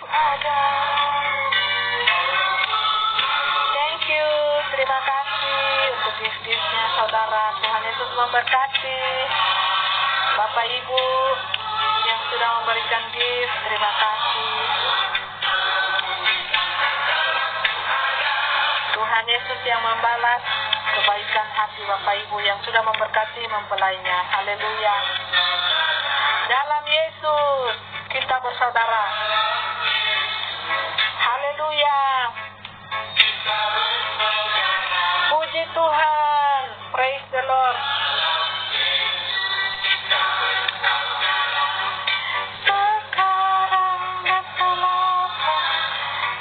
Ada. Thank you, terima kasih untuk gift-giftnya saudara. Tuhan Yesus memberkati. Bapak Ibu yang sudah memberikan gift, terima kasih. Tuhan Yesus yang membalas kebaikan hati Bapak Ibu yang sudah memberkati mempelainya. Haleluya. Dalam Yesus kita bersaudara. Haleluya. Puji Tuhan. Praise the Lord. Sekarang dan selamanya.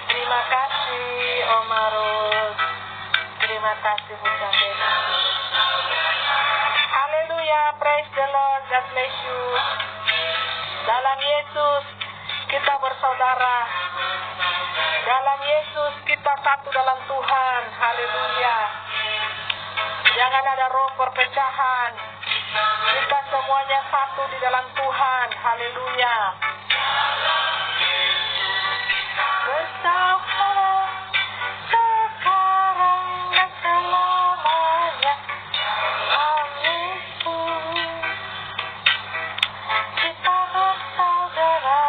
Terima kasih Om Arus. Terima kasih Bu Chandena. Haleluya. Praise the Lord. God bless you. Dalam Yesus kita bersaudara. Dalam Yesus kita satu dalam Tuhan. Haleluya. Jangan ada roh perpecahan. Kita semuanya satu di dalam Tuhan. Haleluya. Bersama sekarang dan selamanya. Amin. Kita bersaudara.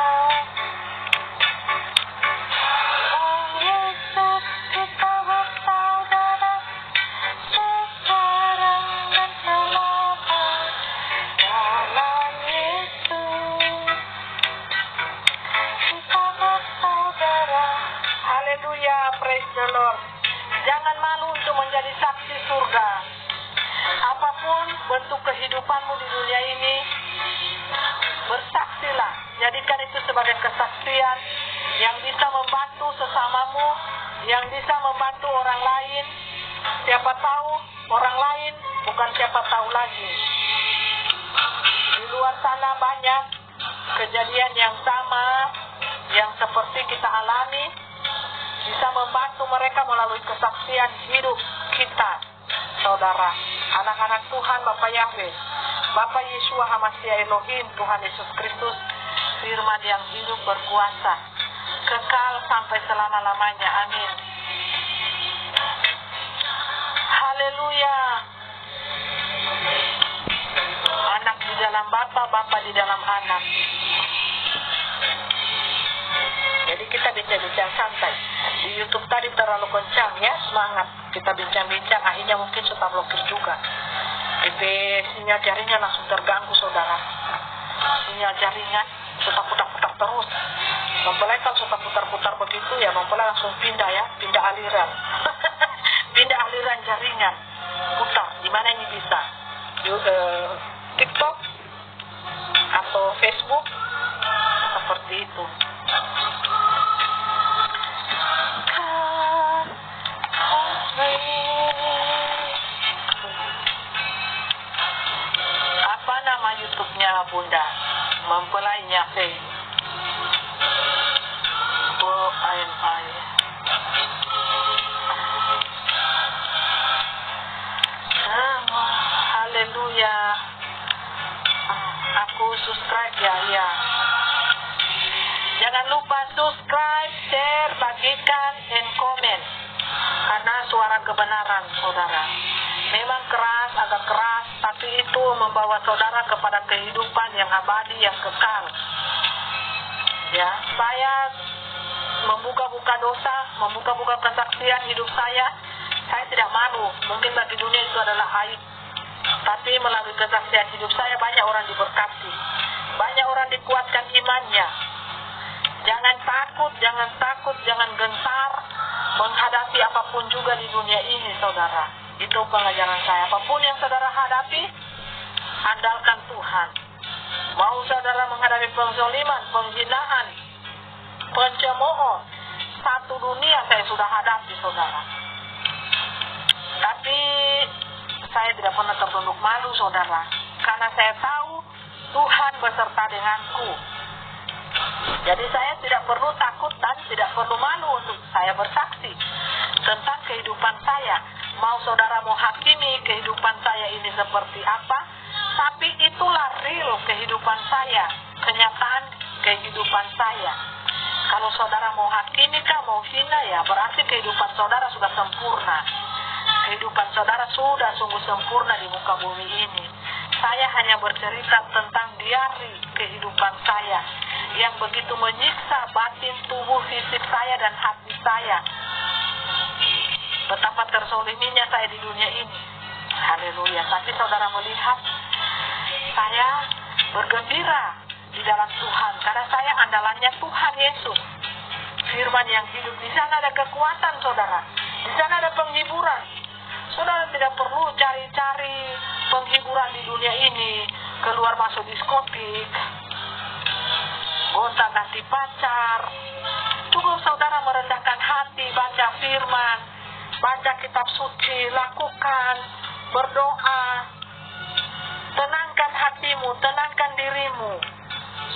Praise the Lord. Jangan malu untuk menjadi saksi surga. Apapun bentuk kehidupanmu di dunia ini, bersaksilah. Jadikan itu sebagai kesaksian yang bisa membantu sesamamu, yang bisa membantu orang lain. Siapa tahu orang lain bukan siapa tahu lagi. Di luar sana banyak kejadian yang sama yang seperti kita alami. Bisa membantu mereka melalui kesaksian hidup kita, saudara. Anak-anak Tuhan, Bapak Yahweh, Bapak Yeshua HaMashiach Elohim, Tuhan Yesus Kristus, firman yang hidup berkuasa, kekal sampai selama-lamanya. Amin. Haleluya. Anak di dalam Bapa, Bapa di dalam anak. Jadi kita bincang-bincang santai. Di YouTube tadi terlalu kencang ya, semangat. Kita bincang-bincang, akhirnya mungkin sudah blokir juga. Sinyal jaringan langsung terganggu saudara. Sinyal jaringan sudah putar-putar terus. Mempelai kalau sudah putar-putar begitu ya, mempelai langsung pindah ya, pindah aliran. Pindah aliran jaringan. Putar, di mana ini bisa? TikTok atau Facebook seperti itu. Apa nama YouTube-nya Bunda? Mempelainya Faith. BNI. Haleluya. Aku subscribe ya. Jangan lupa subscribe, share, bagikan, and comment. Karena suara kebenaran, saudara. Memang keras, agak keras, tapi itu membawa saudara kepada kehidupan yang abadi, yang kekal. Ya, saya membuka-buka dosa, membuka-buka kesaksian hidup saya tidak malu. Mungkin bagi dunia itu adalah aib. Tapi melalui kesaksian hidup saya banyak orang diberkati. Banyak orang dikuatkan imannya. Jangan takut, jangan gentar menghadapi apapun juga di dunia ini, saudara. Itu pengajaran saya. Apapun yang saudara hadapi, andalkan Tuhan. Mau saudara menghadapi penzaliman, penghinaan, pencemooh, satu dunia saya sudah hadapi, saudara. Tapi saya tidak pernah tertunduk malu, saudara. Karena saya tahu Tuhan beserta denganku. Jadi saya tidak perlu takut dan tidak perlu malu untuk saya bersaksi tentang kehidupan saya. Mau saudara mau hakimi kehidupan saya ini seperti apa, tapi itulah real kehidupan saya, kenyataan kehidupan saya. Kalau saudara mau hakimi kah, mau hina ya, berarti kehidupan saudara sudah sempurna. Kehidupan saudara sudah sungguh sempurna di muka bumi ini. Saya hanya bercerita tentang diari kehidupan saya yang begitu menyiksa batin, tubuh, fisik saya dan hati saya. Betapa tersoliminya saya di dunia ini. Haleluya. Tapi saudara melihat, saya bergembira di dalam Tuhan karena saya andalannya Tuhan Yesus, firman yang hidup. Di sana ada kekuatan saudara, di sana ada penghiburan. Saudara tidak perlu cari-cari penghiburan di dunia ini, keluar masuk diskotik, gonta-ganti pacar. Cukup saudara merendahkan hati, baca firman, baca kitab suci, lakukan, berdoa, tenangkan hatimu, tenangkan dirimu,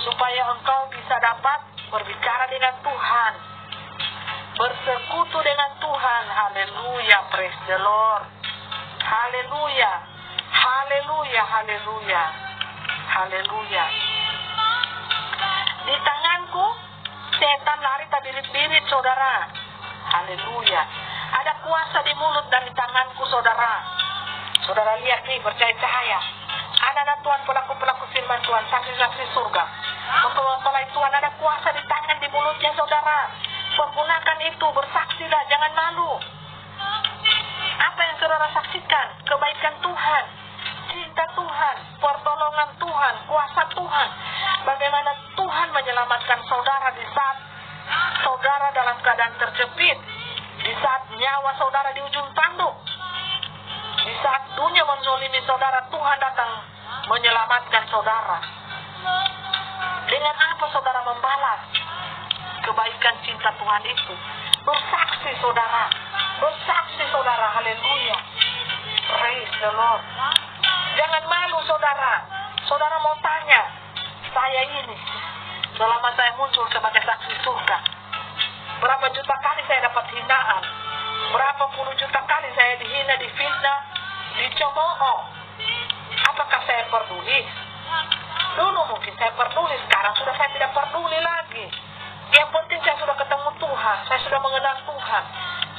supaya engkau bisa dapat berbicara dengan Tuhan, bersekutu dengan Tuhan. Haleluya, praise the Lord. Haleluya, haleluya, haleluya, haleluya. Di tanganku setan lari tak birit-birit saudara. Haleluya. Ada kuasa di mulut dan di tanganku saudara. Saudara lihat nih, percaya cahaya. Anak-anak Tuhan, pelaku-pelaku firman Tuhan, saksi-saksi surga, mempelai Tuhan, ada kuasa di tangan, di mulutnya saudara. Pergunakan itu, bersaksilah, jangan malu. Apa yang saudara saksikan? Kebaikan Tuhan, cinta Tuhan, pertolongan Tuhan, kuasa Tuhan. Bagaimana Tuhan menyelamatkan saudara di saat saudara dalam keadaan terjepit, di saat nyawa saudara di ujung tanduk, di saat dunia menzolimi saudara, Tuhan datang menyelamatkan saudara. Dengan apa saudara membalas kebaikan cinta Tuhan itu? Bersaksi saudara, bersaksi saudara. Haleluya, praise the Lord. Jangan malu saudara. Saudara mau tanya, saya ini selama saya muncul sebagai saksi surga, berapa juta kali saya dapat hinaan, berapa puluh juta kali saya dihina, difitnah, dicemooh. Apakah saya peduli? Dulu mungkin saya peduli, sekarang sudah saya tidak peduli lagi. Yang penting saya sudah ketemu Tuhan, saya sudah mengenal Tuhan,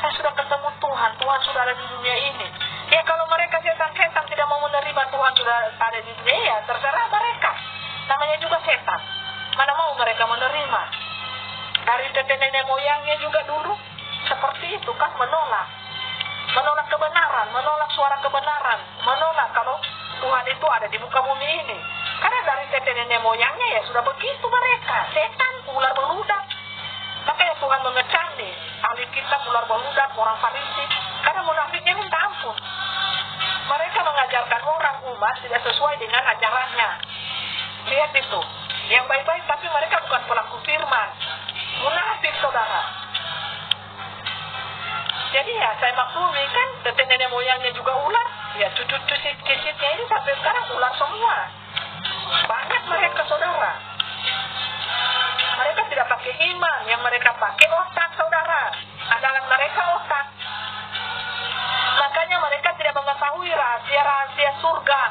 saya sudah ketemu Tuhan, Tuhan sudah ada di dunia ini. Ya kalau mereka setan-setan tidak mau menerima Tuhan sudah ada di dunia, ya terserah mereka. Namanya juga setan, mana mau mereka menerima. Dari nenek moyangnya juga dulu seperti itu kan, menolak kebenaran, menolak suara kebenaran, menolak kalau Tuhan itu ada di muka bumi ini. Karena dari nenek moyangnya ya sudah begitu mereka, setan, ular beludak. Makanya Tuhan mengecam nih ahli kitab, ular beludak, orang Farisi, karena munafiknya minta ampun. Mereka mengajarkan orang umat tidak sesuai dengan ajarannya. Lihat itu, yang baik-baik tapi mereka bukan pelaku firman, munafik saudara. Jadi ya saya maklumi kan, nenek moyangnya juga ular, ya cucu-cicitnya ini sampai sekarang ular semua. Banyak mereka saudara. Mereka tidak pakai iman, yang mereka pakai otak saudara. Andalan mereka otak. Makanya mereka tidak mengetahui rahasia-rahasia surga.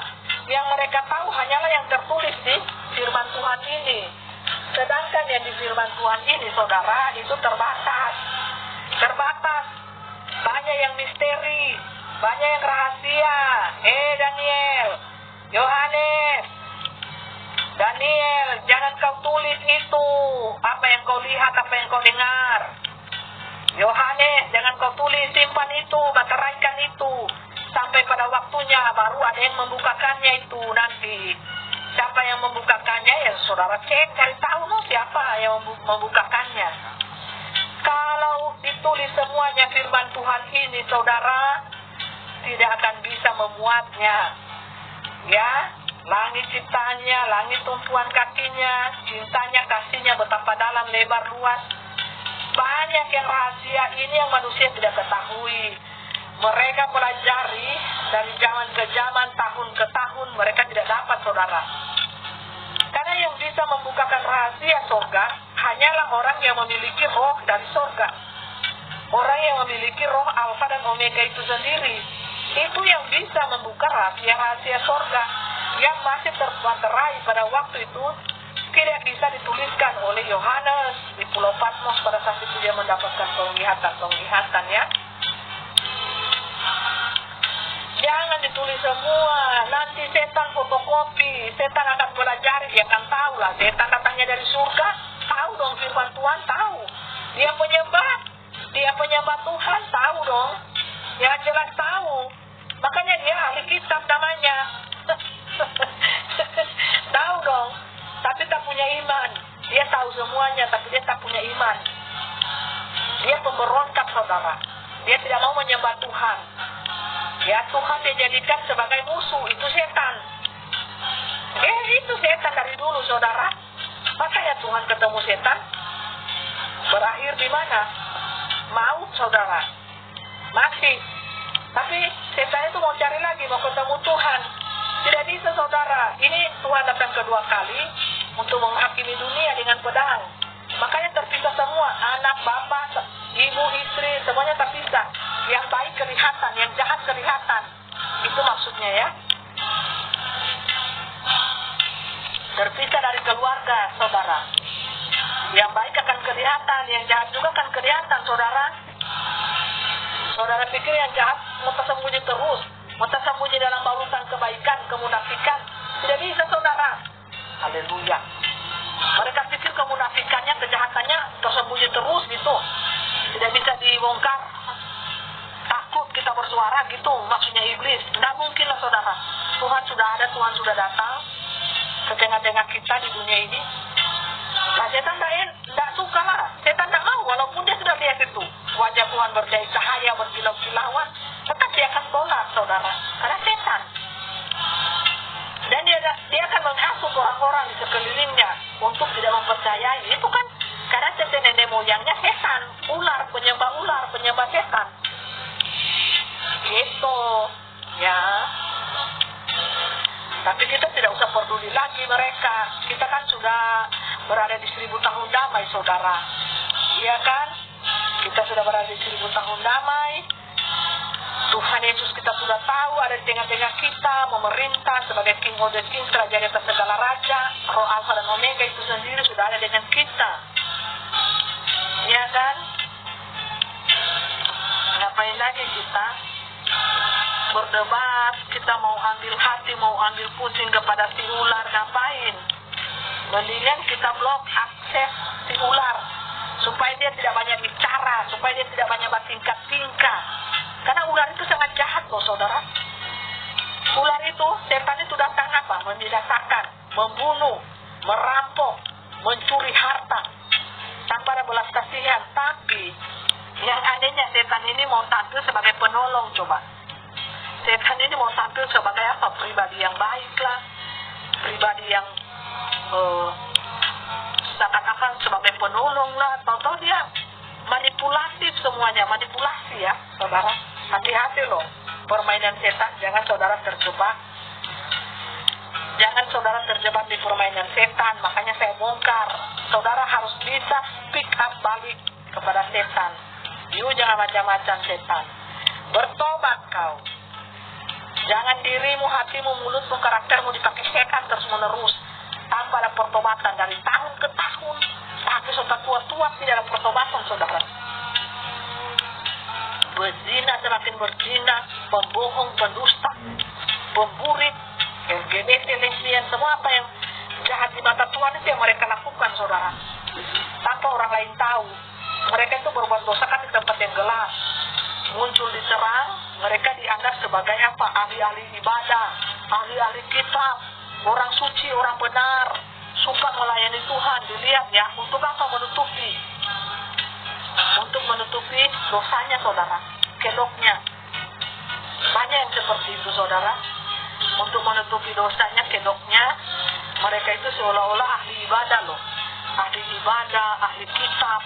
Yang mereka tahu hanyalah yang tertulis di firman Tuhan ini. Sedangkan yang di firman Tuhan ini saudara, itu terbatas. Banyak yang misteri, banyak yang rahasia. Daniel, Yohanes, Daniel, jangan kau tulis itu, apa yang kau lihat, apa yang kau dengar. Yohanes, jangan kau tulis, simpan itu, bateraikan itu, sampai pada waktunya baru ada yang membukakannya itu nanti. Siapa yang membukakannya, ya saudara cek, cari tahu siapa yang membukakannya. Kalau ditulis semuanya firman Tuhan ini saudara, tidak akan bisa memuatnya. Ya, langit ciptaannya, langit tumpuan kakinya, cintanya, kasihnya betapa dalam, lebar, luas. Banyak yang rahasia ini yang manusia tidak ketahui. Mereka pelajari dari zaman ke zaman, tahun ke tahun, mereka tidak dapat saudara. Karena yang bisa membukakan rahasia surga hanyalah orang yang memiliki roh dari surga. Orang yang memiliki roh Alfa dan Omega itu sendiri. Itu yang bisa membuka rahasia-rahasia surga yang masih terbaterai pada waktu itu tidak bisa dituliskan oleh Yohanes di Pulau Patmos pada saat itu dia mendapatkan penglihatan ya. Jangan ditulis semua, nanti setan fotokopi, setan akan pelajari, dia akan tahu lah, setan datangnya dari surga, tahu dong firman Tuhan, tahu. Dia penyembah Tuhan, tahu dong, ya jelas tahu. Makanya dia ahli kitab namanya. Tahu dong, tapi tak punya iman. Dia tahu semuanya, tapi dia tak punya iman. Dia pemberontak, saudara. Dia tidak mau menyembah Tuhan. Ya, Tuhan dijadikan sebagai musuh, itu setan. Itu setan dari dulu, saudara. Makanya Tuhan ketemu setan, berakhir di mana? Maut, saudara. Mati. Tapi setan itu mau cari lagi, mau ketemu Tuhan. Tidak bisa, saudara. Ini Tuhan datang kedua kali untuk menghakimi dunia dengan pedang. Makanya terpisah semua, anak, bapak, ibu, istri, semuanya terpisah. Yang baik kelihatan, yang jahat kelihatan. Itu maksudnya ya. Terpisah dari keluarga, saudara. Yang baik akan kelihatan, yang jahat juga akan kelihatan, saudara. Saudara pikir yang jahat mau tersembunyi terus, mau tersembunyi dalam bauran kebaikan, kemunafikan. Tidak bisa, saudara. Haleluya. Mereka pikir kemunafikannya, kejahatannya tersembunyi terus gitu. Tidak bisa dibongkar. Takut kita bersuara gitu, maksudnya iblis. Tidak mungkin lah, saudara. Tuhan sudah ada, Tuhan sudah datang ke tengah-tengah kita di dunia ini. Nah, setan tidak suka lah. Setan tidak mau, walaupun dia sudah lihat itu. Wajah Tuhan berjaya cahaya, berkilau-kilauan. Tetap dia akan tolak, saudara. Karena setan. Dan dia akan menghasut orang-orang di sekelilingnya untuk tidak mempercayai. Itu kan karena setan nenek moyangnya setan. Ular, penyembah setan. Gitu. Ya. Tapi kita tidak usah peduli lagi mereka. Kita kan sudah berada di 1000 tahun damai, saudara. Iya kan? Kita sudah berada di 1000 tahun damai. Tuhan Yesus kita sudah tahu ada di tengah-tengah kita, memerintah sebagai King of the King, raja di atas segala raja. Roh Alfa dan Omega itu sendiri sudah ada dengan kita. Iya kan? Ngapain lagi kita berdebat, kita mau ambil hati, mau ambil pusing kepada si ular, ngapain? Mendingan kita blok akses si ular supaya dia tidak banyak bicara, supaya dia tidak banyak bertingkah-tingkah. Karena ular itu sangat jahat loh, saudara. Ular itu, setan itu datang apa? Membinasakan, membunuh, merampok, mencuri harta tanpa ada belas kasihan. Tapi yang anehnya setan ini mau tampil sebagai penolong, coba. Setan ini mau tampil sebagai apa? Pribadi yang baik lah, pribadi yang seakan-akan sebagai penolong lah. Tahu-tahu dia manipulatif semuanya, manipulasi ya, saudara. Hati-hati loh, permainan setan, jangan saudara terjebak. Jangan saudara terjebak di permainan setan. Makanya saya bongkar, saudara harus bisa speak up balik kepada setan. You jangan macam-macam setan. Bertobat kau. Jangan dirimu, hatimu, mulutmu, karaktermu dipakai setan terus-menerus. Tanpa ada pertobatan dari tahun ke tahun. Tapi sudah tua-tua tidak ada pertobatan, saudara. Berzina semakin berzina, pembohong, pendusta, pemburit, LGBT, lesbian, semua apa yang jahat di mata Tuhan itu yang mereka lakukan, saudara. Tanpa orang lain tahu. Mereka itu berbuat dosa kan di tempat yang gelap. Muncul di terang, mereka dianggap sebagai apa? Ahli-ahli ibadah, ahli-ahli kitab, orang suci, orang benar, suka melayani Tuhan. Dilihat ya, untuk apa? Menutupi. Untuk menutupi dosanya, saudara. Kedoknya. Banyak yang seperti itu, saudara. Untuk menutupi dosanya, kedoknya. Mereka itu seolah-olah ahli ibadah loh. Ahli ibadah, ahli kitab.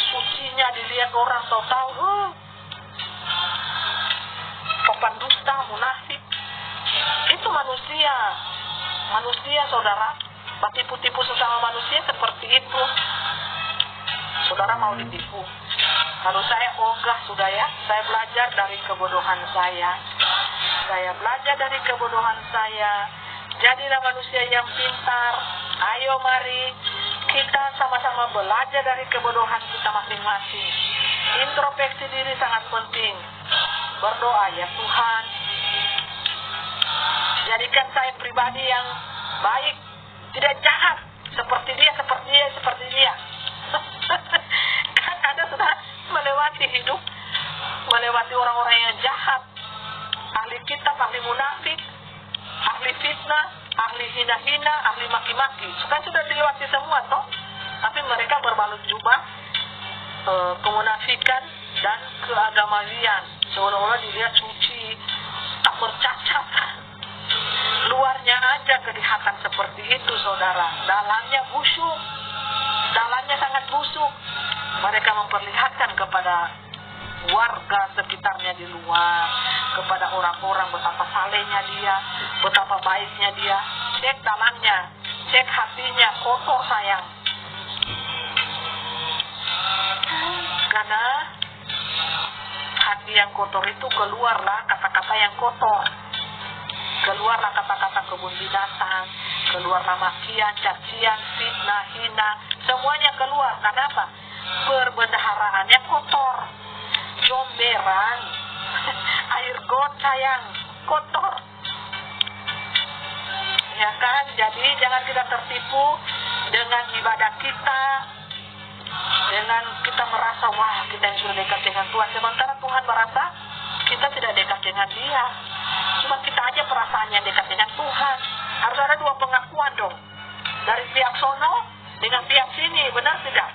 Sucinya dilihat orang, tahu-tahu papan dusta, munafik. Itu manusia. Manusia, saudara. Tipu-tipu sesama manusia seperti itu. Saudara mau ditipu. Kalau saya ogah sudah ya. Saya belajar dari kebodohan saya. Saya belajar dari kebodohan saya. Jadilah manusia yang pintar. Ayo mari kita sama-sama belajar dari kebodohan kita masing-masing. Introspeksi diri sangat penting. Berdoa, ya Tuhan, jadikan saya pribadi yang baik, tidak jahat, seperti dia. Kan Anda sudah melewati hidup, melewati orang-orang yang jahat, ahli kitab, ahli munafik, ahli fitnah, ahli hina-hina, ahli maki-maki. Kan sudah dilewati semua toh. Tapi mereka berbalut jubah kemunafikan dan keagamawian, seolah-olah dilihat suci, tak bercacat. Luarnya aja kelihatan seperti itu, saudara. Dalamnya busuk, dalamnya sangat busuk. Mereka memperlihatkan kepada warga sekitarnya di luar, kepada orang-orang betapa salehnya dia, betapa baiknya dia. Cek dalamnya, cek hatinya, kotor sayang. Karena hati yang kotor itu keluarlah kata-kata yang kotor, keluarlah kata-kata kebun binatang, keluarlah makian, cacian, fitnah, hina, semuanya keluar. Kenapa? Perbendaharaannya kotor, jomberan, air got sayang, kotor. Ya kan? Jadi jangan kita tertipu dengan ibadah kita, dengan kita merasa wah kita yang sudah dekat dengan Tuhan, sementara Tuhan merasa kita tidak dekat dengan Dia. Cuma kita aja perasaannya dekat dengan Tuhan. Harus ada dua pengakuan dong, dari pihak sono dengan pihak sini, benar tidak?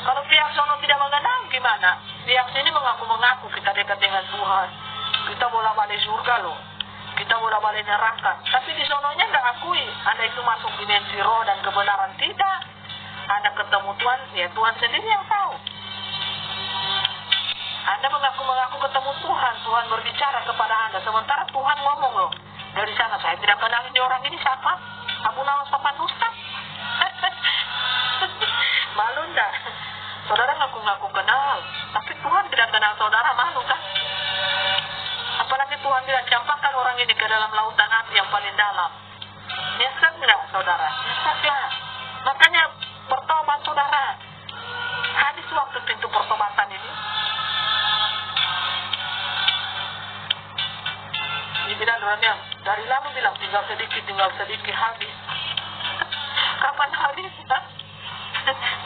Kalau pihak sono tidak mengenal gimana? Pihak sini mengaku-mengaku kita dekat dengan Tuhan, kita bola-balik surga loh, kita bola-balik neraka. Tapi di sononya nggak akui Anda itu masuk dimensi roh dan kebenaran. Tidak. Anda ketemu Tuhan, ya Tuhan sendiri yang tahu. Anda mengaku-mengaku ketemu Tuhan, Tuhan berbicara kepada Anda, sementara Tuhan ngomong loh dari sana, saya tidak kenal ini orang ini siapa, Abu Nawas Papan Ustaz. Malu enggak? Saudara ngaku-ngaku kenal, tapi Tuhan tidak kenal saudara, malu kan? Apalagi Tuhan tidak campakkan orang ini ke dalam lautan api yang paling dalam. Nyesek enggak saudara? Nyesek lah. Makanya bertobat saudara. Habis waktu pintu pertobatan ini. Dibilang orangnya, dari lama bilang tinggal sedikit habis. Kapan habis?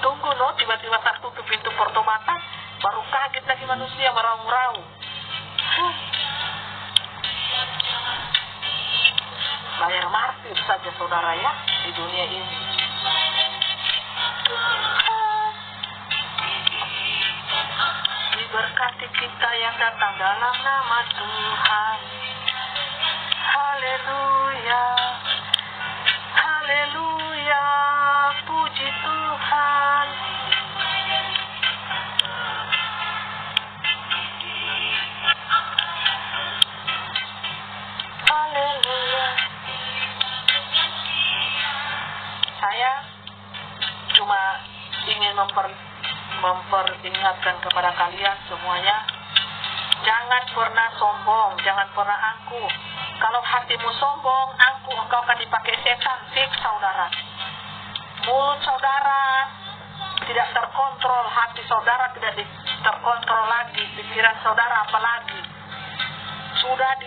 Tunggu no, tiba-tiba tertutup pintu pertobatan, baru kaget lagi manusia meraung-raung. Bayar martir saja saudara ya di dunia ini. Diberkati kita yang datang dalam nama Tuhan. Haleluya, haleluya, puji Tuhan. Haleluya. Saya cuma ingin memperingatkan kepada kalian semuanya, jangan pernah sombong, jangan pernah angkuh. Kalau hatimu sombong, angkuh, engkau akan dipakai setan. Fix saudara. Mulut saudara tidak terkontrol, hati saudara tidak terkontrol lagi, pikiran saudara apalagi sudah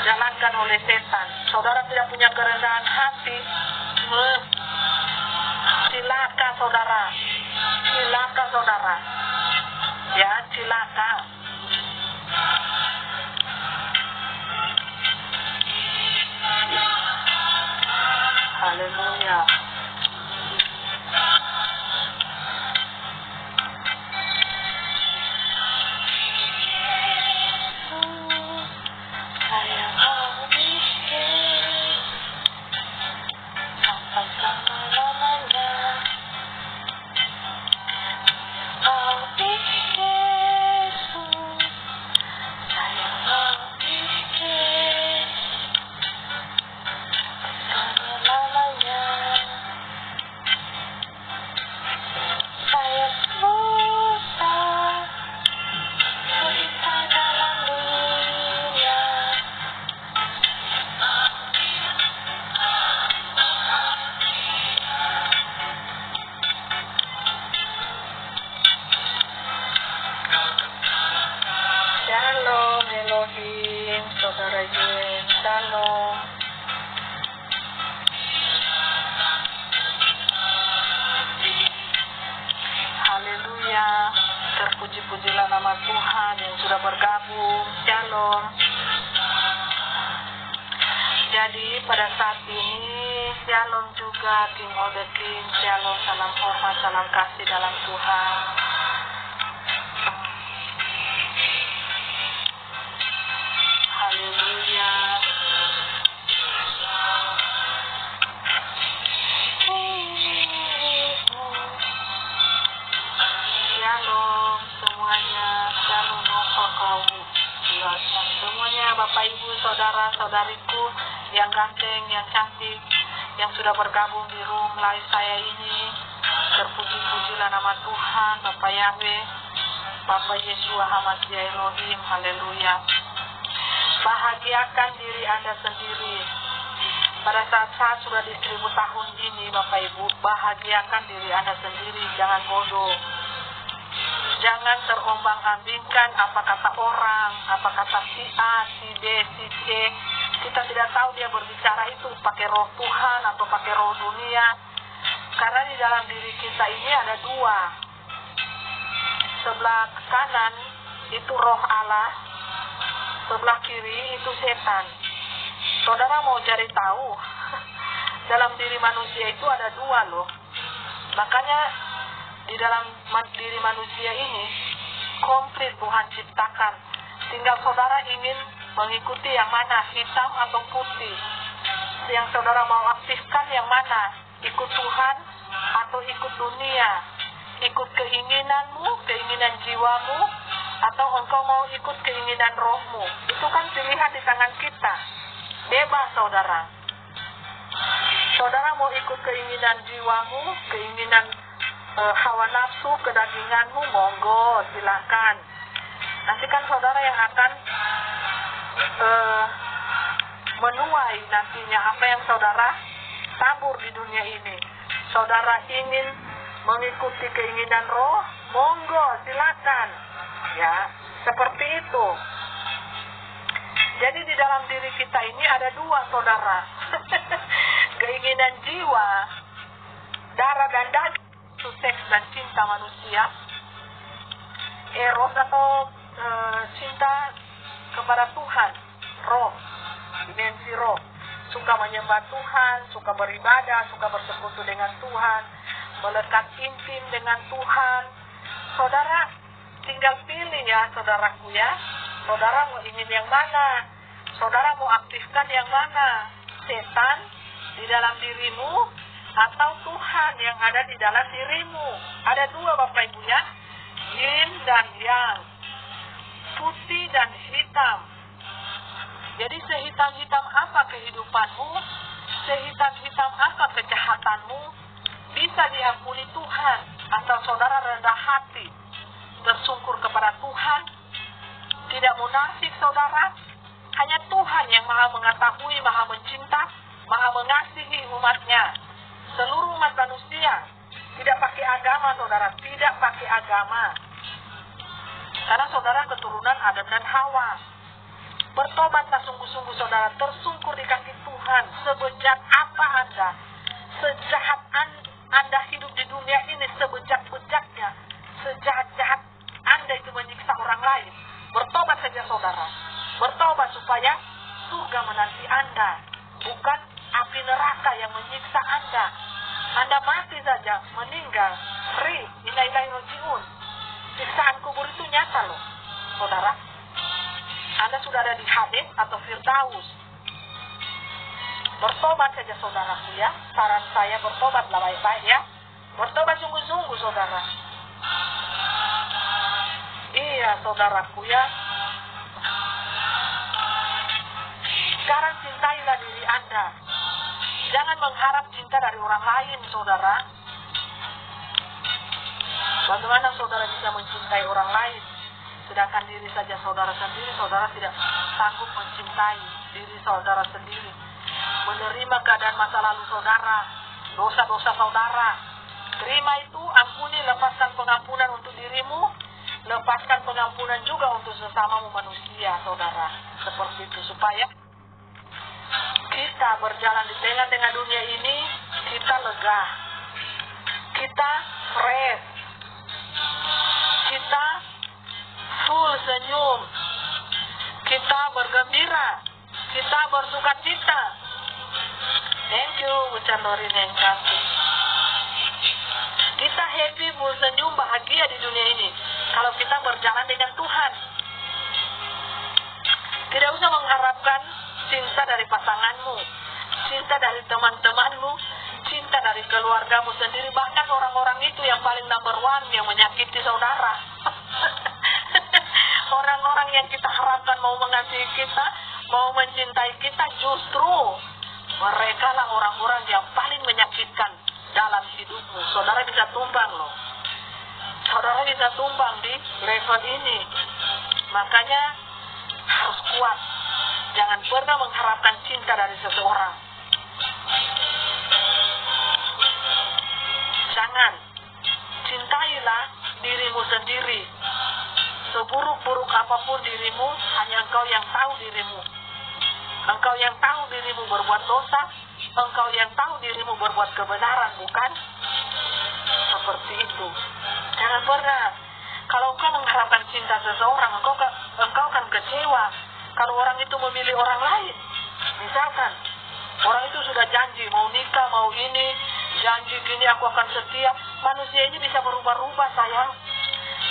dijalankan oleh setan. Saudara tidak punya kerendahan hati, cilaka saudara, cilaka saudara, ya cilaka. Haleluya. Saya mau miskin sampai selama-lamanya. Shalom. Jadi pada saat ini Shalom juga King of the King. Shalom, salam hormat, salam kasih dalam Tuhan. Haleluya. Shalom semuanya. Shalom kau. Semuanya Bapak Ibu, Saudara Saudariku yang ganteng, yang cantik, yang sudah bergabung di room live saya ini. Terpuji-pujilah nama Tuhan, Bapak Yahweh, Bapak Yeshua Hamasya Elohim. Haleluya. Bahagiakan diri Anda sendiri. Pada saat sudah di 1000 tahun ini, Bapak Ibu, bahagiakan diri Anda sendiri. Jangan bodoh. Jangan terombang-ambingkan apa kata orang, apa kata si A, si B, si C. Kita tidak tahu dia berbicara itu pakai roh Tuhan atau pakai roh dunia. Karena di dalam diri kita ini ada dua. Sebelah kanan itu roh Allah, sebelah kiri itu setan. Saudara mau cari tahu, dalam diri manusia itu ada dua loh. Makanya di dalam diri manusia ini komplit Tuhan ciptakan. Tinggal saudara ingin mengikuti yang mana, hitam atau putih. Yang saudara mau aktifkan yang mana, ikut Tuhan atau ikut dunia, ikut keinginanmu, keinginan jiwamu, atau engkau mau ikut keinginan rohmu. Itu kan pilihan di tangan kita. Bebas saudara. Saudara mau ikut keinginan jiwamu, keinginan hawa nafsu, kedaginganmu, monggo, silakan. Nanti kan saudara yang akan menuai nantinya apa yang saudara tabur di dunia ini. Saudara ingin mengikuti keinginan roh, monggo, silakan. Ya, seperti itu. Jadi di dalam diri kita ini ada dua saudara. Keinginan jiwa, darah dan daging, seks dan cinta manusia, eros atau cinta kepada Tuhan, roh, dimensi roh, suka menyembah Tuhan, suka beribadah, suka bersekutu dengan Tuhan, melekat intim dengan Tuhan. Saudara tinggal pilih ya saudaraku ya. Saudara mau ingin yang mana? Saudara mau aktifkan yang mana? Setan di dalam dirimu atau Tuhan yang ada di dalam dirimu? Ada dua Bapak Ibu ya, yin dan yang, putih dan hitam. Jadi sehitam-hitam apa kehidupanmu, sehitam-hitam apa kejahatanmu, bisa diampuni Tuhan. Atau saudara rendah hati, tersungkur kepada Tuhan, tidak munafik saudara. Hanya Tuhan yang maha mengetahui, maha mencinta, maha mengasihi umatnya. Seluruh umat manusia, tidak pakai agama saudara, tidak pakai agama. Karena saudara keturunan Adam dan Hawa. Bertobatlah sungguh-sungguh saudara, tersungkur di kaki Tuhan. Sebejat apa Anda, sejahat Anda hidup di dunia ini, sebejat-bejatnya, sejahat-jahat Anda itu menyiksa orang lain. Bertobat saja saudara, bertobat supaya surga menanti Anda, bukan api neraka yang menyiksa Anda. Anda mati saja, meninggal, free, ilai-ilai rojiun. Siksaan kubur itu nyata loh, saudara. Anda sudah ada di Hades atau Firdaus. Bertobat saja saudaraku ya. Saran saya bertobatlah baik-baik ya. Bertobat sungguh-sungguh saudara. Iya saudaraku ya. Sekarang cintailah diri Anda. Jangan mengharap cinta dari orang lain saudara. Bagaimana saudara bisa mencintai orang lain, sedangkan diri saja saudara sendiri, saudara tidak sanggup mencintai diri saudara sendiri. Menerima keadaan masa lalu saudara, dosa-dosa saudara. Terima itu, ampuni, lepaskan pengampunan untuk dirimu, lepaskan pengampunan juga untuk sesamamu manusia saudara. Seperti itu, supaya kita berjalan di tengah-tengah dunia ini, kita lega, kita fresh, kita full senyum, kita Lorina yang cantik. Kita happy, senyum, bahagia di dunia ini kalau kita berjalan dengan Tuhan. Tidak usah mengharapkan cinta dari pasanganmu, cinta dari teman-temanmu, cinta dari keluargamu sendiri. Bahkan orang-orang itu yang paling number one yang menyakiti saudara. Orang-orang yang kita harapkan mau mengasihi kita, mau mencintai kita, justru mereka lah orang-orang yang paling menyakitkan dalam hidupmu. Saudara bisa tumbang loh. Saudara bisa tumbang di level ini. Makanya harus kuat. Jangan pernah mengharapkan cinta dari seseorang. Jangan. Cintailah dirimu sendiri. Seburuk-buruk apapun dirimu, hanya engkau yang tahu dirimu. Engkau yang tahu dirimu berbuat dosa, engkau yang tahu dirimu berbuat kebenaran, bukan? Seperti itu. Jangan pernah. Kalau engkau mengharapkan cinta seseorang, engkau akan kecewa. Kalau orang itu memilih orang lain, misalkan orang itu sudah janji mau nikah, mau ini, janji gini aku akan setia. Manusia ini bisa berubah-ubah, sayang.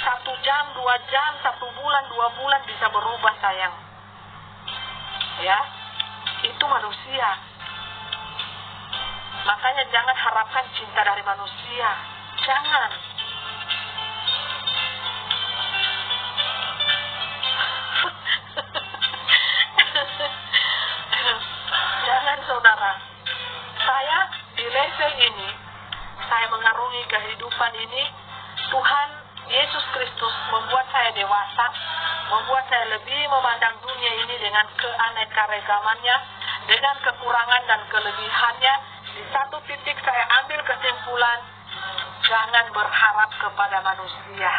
1 jam, 2 jam, 1 bulan, 2 bulan bisa berubah, sayang. Ya, itu manusia. Makanya jangan harapkan cinta dari manusia. Jangan. Jangan, saudara. Saya di level ini, saya mengarungi kehidupan ini, Tuhan Yesus Kristus membuat saya dewasa, membuat saya lebih memandang dunia ini dengan keanekaragamannya, dengan kekurangan dan kelebihannya. Di satu titik saya ambil kesimpulan, jangan berharap kepada manusia.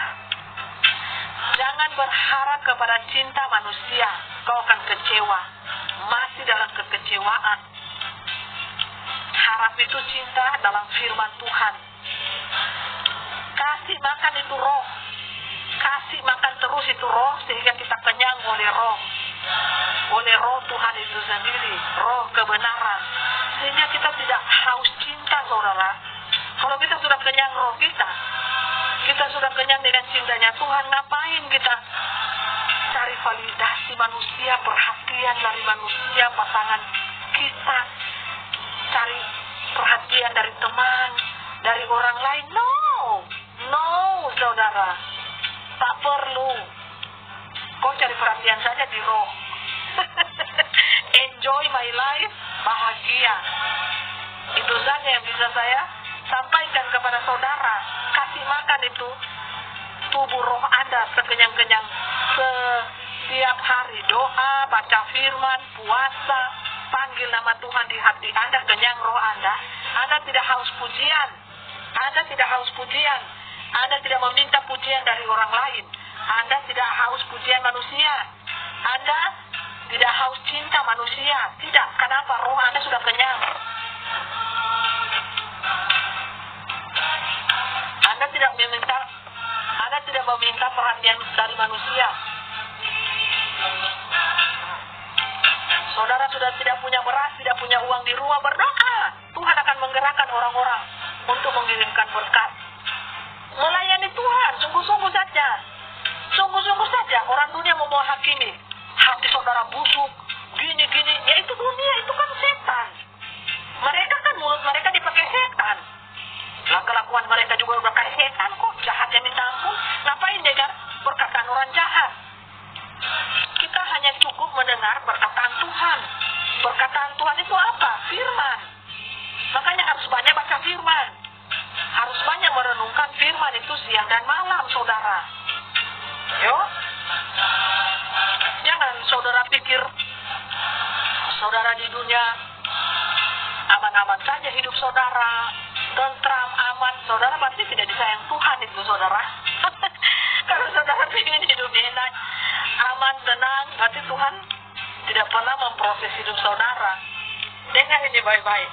Jangan berharap kepada cinta manusia, kau akan kecewa. Masih dalam kekecewaan. Harap itu cinta dalam firman Tuhan. Kasih makan itu roh. Kasih makan terus itu roh, sehingga kita kenyang oleh roh. Oleh roh Tuhan itu sendiri, roh kebenaran. Sehingga kita tidak haus cinta, saudara. Kalau kita sudah kenyang roh kita sudah kenyang dengan cintanya Tuhan, ngapain kita cari validasi manusia, perhatian dari manusia, pasangan kita, cari perhatian dari teman, dari orang lain? No, saudara, tak perlu. Kau cari perhatian saja di roh. Enjoy my life, bahagia. Itu saja yang bisa saya sampaikan kepada saudara. Kasih makan itu tubuh roh Anda sekenyang-kenyang setiap hari. Doa, baca firman, puasa, panggil nama Tuhan di hati Anda, kenyang roh Anda. Anda tidak haus pujian. Anda tidak haus pujian. Anda tidak meminta pujian dari orang lain. Anda tidak haus pujian manusia. Anda tidak haus cinta manusia. Tidak. Kenapa? Roh Anda sudah kenyang. Anda tidak meminta perhatian dari manusia. Saudara sudah tidak punya beras, tidak punya uang di rumah, berdoa. Tuhan akan menggerakkan orang-orang untuk mengirimkan berkat. Melayani Tuhan, sungguh-sungguh saja. Sungguh-sungguh saja. Orang dunia mau menghakimi. Hati saudara busuk, gini-gini. Ya itu dunia, itu kan setan. Mereka kan mulut mereka dipakai setan. Lah kelakuan mereka juga udah kayak setan kok. Jahatnya minta ampun. Ngapain dengar perkataan orang jahat? Kita hanya cukup mendengar perkataan Tuhan. Perkataan Tuhan itu apa? Firman. Makanya harus banyak baca firman. Harus banyak merenungkan firman itu siang dan malam, saudara. Yo. Jangan saudara pikir saudara di dunia aman-aman saja hidup saudara, tentram, aman. Saudara pasti tidak disayang Tuhan itu, saudara. Kalau saudara ingin hidup enak, aman, tenang, berarti Tuhan tidak pernah memproses hidup saudara. Dengar ini baik-baik.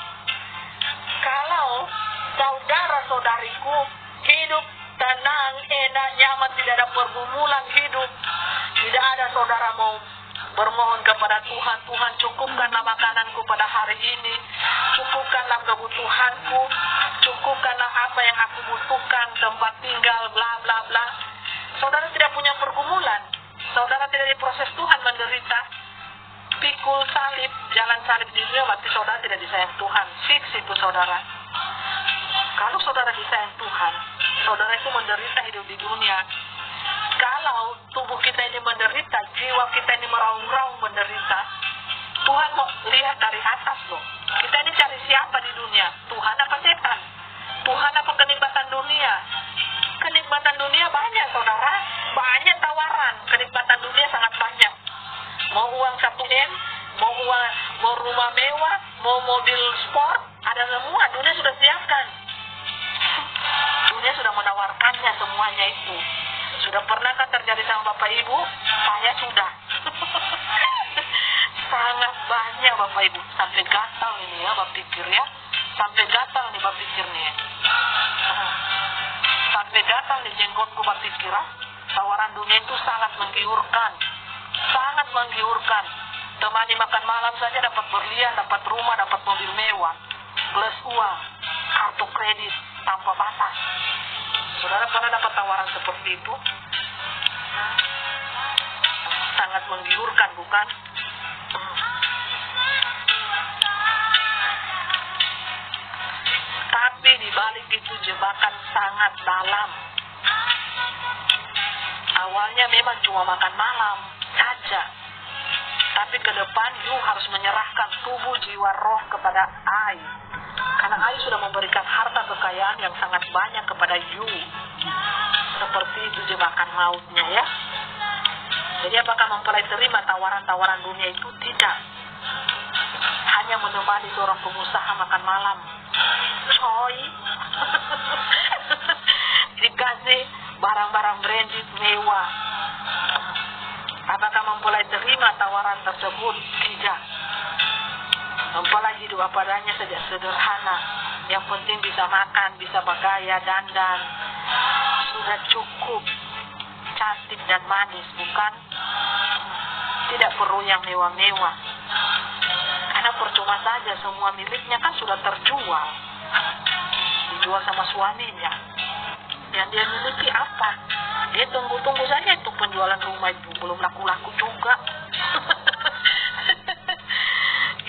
Kalau saudara-saudariku hidup tenang, enak, nyaman, tidak ada pergumulan hidup, tidak ada saudara mau bermohon kepada Tuhan, Tuhan cukupkanlah makananku pada hari ini, cukupkanlah dalam kebutuhanku, cukupkanlah apa yang aku butuhkan, tempat tinggal, bla bla bla. Saudara tidak punya pergumulan, saudara tidak diproses Tuhan menderita, pikul salib, jalan salib di dunia, berarti saudara tidak disayang Tuhan. Fix itu saudara. Kalau saudara disayang Tuhan, saudara itu menderita hidup di dunia. Kalau tubuh kita ini menderita, jiwa kita ini meraung-raung menderita, Tuhan mau lihat dari atas loh. Kita ini cari siapa di dunia? Tuhan apa setan? Tuhan apa kenikmatan dunia? Kenikmatan dunia banyak saudara, banyak tawaran. Kenikmatan dunia sangat banyak. Mau uang 1M, mau rumah mewah, mau mobil sport, ada semua. Dunia sudah siapkan. Dunia sudah menawarkannya semuanya itu. Sudah pernahkah terjadi sama Bapak Ibu? Saya sudah. Sangat banyak Bapak Ibu. Sampai gatal ini ya Bapak pikir ya. Sampai gatal nih Bapak pikir nih. Sampai gatal di jenggotku Bapak pikir. Tawaran dunia itu sangat menggiurkan. Sangat menggiurkan. Temani makan malam saja dapat berlian, dapat rumah, dapat mobil mewah. Plus uang, kartu kredit tanpa batas. Saudara pernah dapat tawaran seperti itu? Sangat menggiurkan bukan? Tapi di balik itu jebakan sangat dalam. Awalnya memang cuma makan malam saja. Tapi ke depan you harus menyerahkan tubuh, jiwa, roh kepada I. Karena I sudah memberikan harta kekayaan yang sangat banyak kepada you. Seperti itu jebakan mautnya ya. Jadi apakah mempelai terima tawaran-tawaran dunia itu? Tidak. Hanya menemani seorang pengusaha makan malam. Coy. Dikasih barang-barang branded mewah. Apakah mempelai terima tawaran tersebut? Tidak. Mempelai hidup apa adanya saja, sederhana. Yang penting bisa makan, bisa bergaya, dandan. Sudah cukup. Cantik dan manis, bukan? Tidak perlu yang mewah-mewah. Karena percuma saja semua miliknya kan sudah terjual. Dijual sama suaminya. Yang dia miliki apa? Dia tunggu-tunggu saja itu penjualan rumah itu. Belum laku-laku juga.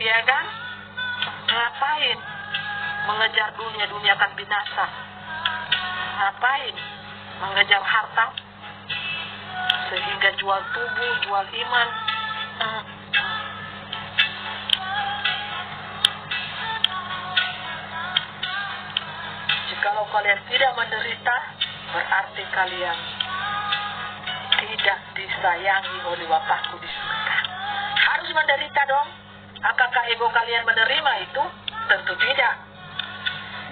Iya kan? Ngapain? Mengejar dunia, dunia akan binasa. Ngapain? Mengejar harta? Sehingga jual tubuh, jual iman. Jikalau kalian tidak menderita, berarti kalian tidak disayangi oleh Bapakku di surga. Harus menderita dong. Apakah ego kalian menerima itu? Tentu tidak.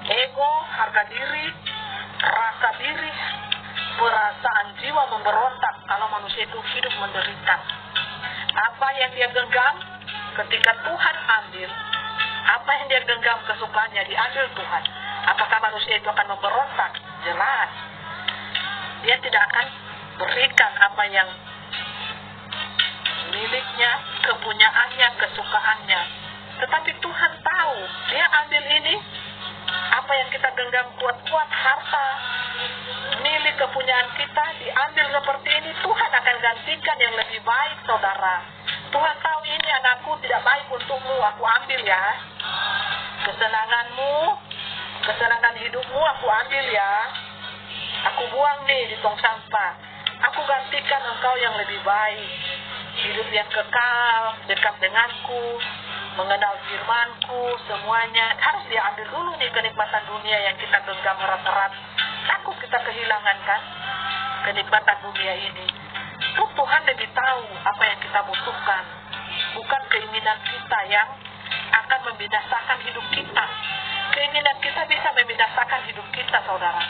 Ego, harga diri, rasa diri, perasaan jiwa memberontak kalau manusia itu hidup menderita. Apa yang dia genggam ketika Tuhan ambil, apa yang dia genggam kesukaannya diambil Tuhan. Apakah manusia itu akan memberontak? Jelas. Dia tidak akan berikan apa yang miliknya, kepunyaannya, kesukaannya. Tetapi Tuhan tahu, dia ambil ini, apa yang kita genggam kuat-kuat, harta, milik kepunyaan kita, diambil seperti ini, Tuhan akan gantikan yang lebih baik, saudara. Tuhan tahu ini anakku tidak baik untukmu, aku ambil ya. Kesenanganmu, kesenangan hidupmu, aku ambil ya. Aku buang nih di tong sampah. Aku gantikan engkau yang lebih baik. Hidup yang kekal, dekat denganku, mengenal firmanku, semuanya. Harus diambil dulu nih kenikmatan dunia yang kita genggam erat-erat. Takut kita kehilangan kan kenikmatan dunia ini. Tuhan lebih tahu apa yang kita butuhkan. Bukan keinginan kita yang akan membinasakan hidup kita. Keinginan kita bisa membinasakan hidup kita, saudara.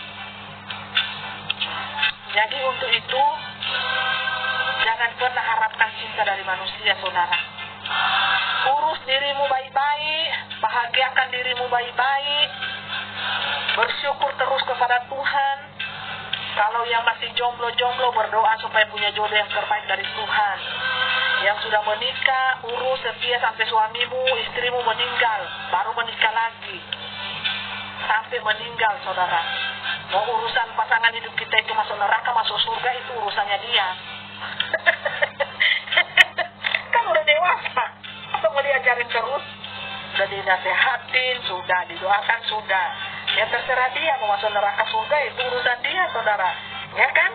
Jadi untuk itu, jangan pernah harapkan cinta dari manusia, saudara. Urus dirimu baik-baik, bahagiakan dirimu baik-baik, bersyukur terus kepada Tuhan. Kalau yang masih jomblo-jomblo, berdoa supaya punya jodoh yang terbaik dari Tuhan. Yang sudah menikah, urus setia sampai suamimu, istrimu meninggal, baru menikah lagi. sampai meninggal, saudara. Mau urusan pasangan hidup kita itu masuk neraka, masuk surga, itu urusannya dia. Kan udah dewasa, atau mau diajarin terus? Sudah dinasehatin, sudah didoakan, sudah. Ya terserah dia mau masuk neraka surga, itu urusan dia, saudara. Ya kan?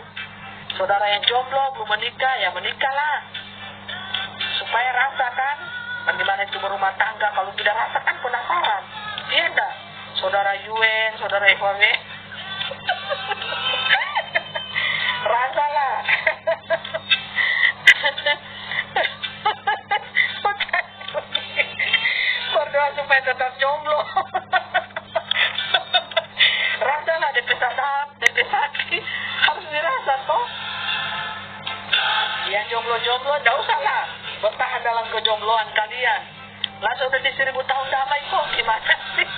Saudara yang jomblo belum menikah, ya menikahlah. Supaya rasakan bagaimana itu berumah tangga. Kalau tidak rasakan penasaran. Iya enggak? Saudara Yuen, saudara Ikhwan, rasalah. Berdoa supaya tetap jomblo. Rasalah DP sadap, DP sakit harus dirasa toh. Yang jomblo-jomblo enggak usahlah bertahan dalam kejombloan kalian. Lah sudah di 1000 tahun damai kok, gimana sih?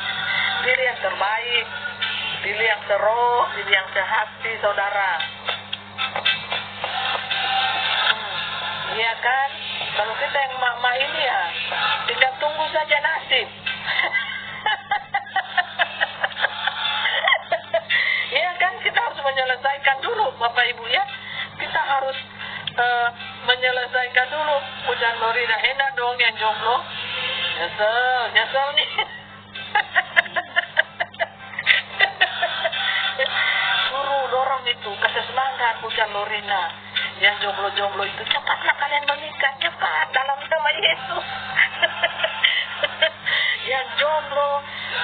Pilih yang terbaik, pilih yang seroh, pilih yang sehati, saudara. Iya kan? Kalau kita yang mama ini ya, tinggal tunggu saja nasib. Iya kan? Kita harus menyelesaikan dulu, Bapak Ibu ya. Kita harus menyelesaikan dulu. Hujan Lorina, enak dong yang jomblo. Nyesel nih. Suruh dorong itu, kasih semangat Hujan Lorina. Yang jomblo-jomblo itu, cepatlah kalian menikah, cepat dalam nama Yesus. Yang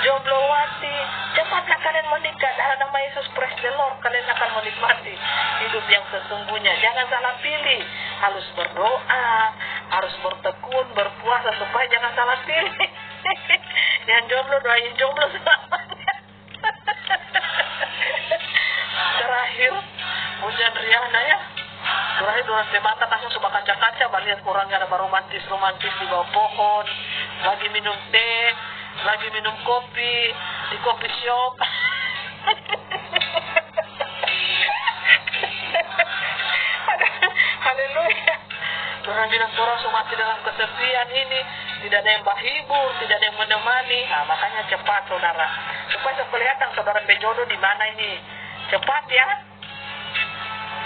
jomblowati, cepatlah kalian menikah dalam nama Yesus. Praise the Lord, kalian akan menikmati hidup yang sesungguhnya. Jangan salah pilih, harus berdoa, harus bertekun, berpuasa supaya jangan salah pilih. Yang jomblo doain jomblo selamanya. Terakhir Hujan Riana ya, terakhir dorang mata langsung suka kaca-kaca, lihat kurangnya ada romantis di bawah pohon, lagi minum teh, lagi minum kopi di kopi shop. Haleluya. Orang bilang orang mati dalam kesepian ini, tidak ada yang menghibur, tidak ada yang menemani. Nah, makanya cepat saudara, supaya kelihatan saudara berjodoh di mana ini. Cepat ya.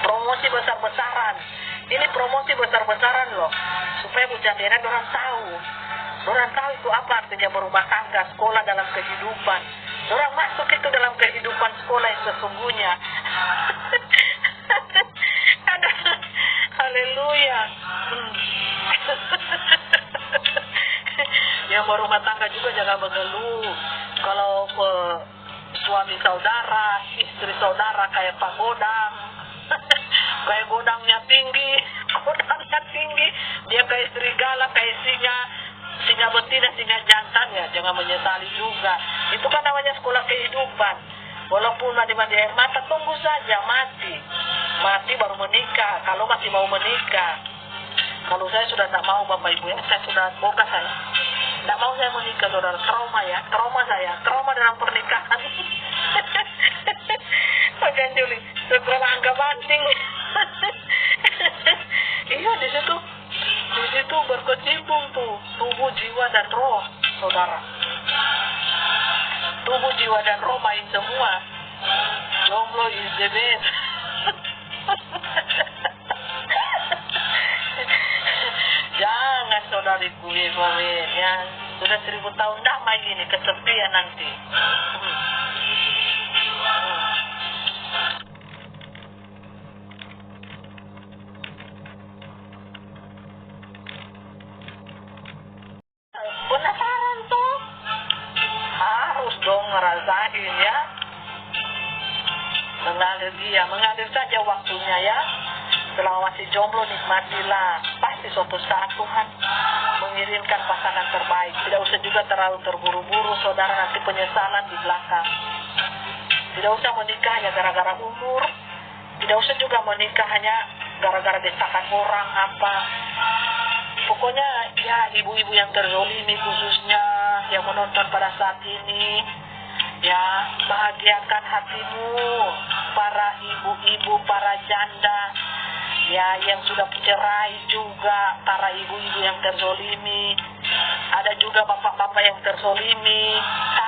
Promosi besar-besaran. Ini promosi besar-besaran loh, supaya Bujandera orang tahu. Orang tahu itu apa artinya berumah tangga, sekolah dalam kehidupan. Orang masuk itu dalam kehidupan sekolah yang sesungguhnya. Haleluya. Yang berumah tangga juga jangan mengeluh. Kalau suami saudara, istri saudara kayak pagodang, kayak godangnya tinggi, dia kayak serigala, kayak singa betina, singa jantan, ya jangan menyesali juga. Itu kan namanya sekolah kehidupan. Walaupun mandi air mata, tunggu saja mati baru menikah. Kalau masih mau menikah, kalau saya sudah tak mau Bapak Ibu ya, saya sudah boga saya. Tak mau saya menikah, saudara. Trauma dalam pernikahan. Bagian Juli, sekolah angka banting. Iya, di situ berkecimpung tuh tubuh, jiwa dan roh, saudara. Tubuh, jiwa dan roh main semua. Jomblo is the best. Jangan saudariku ya, sudah 1000 tahun damai ini, kesepian nanti. Penasaran tuh, harus dong ngerasain ya. Mengalir saja waktunya ya. Selama masih jomblo nikmatilah. Pasti suatu saat Tuhan mengirimkan pasangan terbaik. Tidak usah juga terlalu terburu-buru, saudara, nanti penyesalan di belakang. Tidak usah menikah hanya gara-gara umur. Tidak usah juga menikah hanya gara-gara desakan orang apa. Pokoknya ya, ibu-ibu yang terzolimi khususnya yang menonton pada saat ini, ya bahagiakan hatimu, para ibu-ibu, para janda, ya yang sudah cerai juga, para ibu-ibu yang terzolimi, ada juga bapak-bapak yang terzolimi.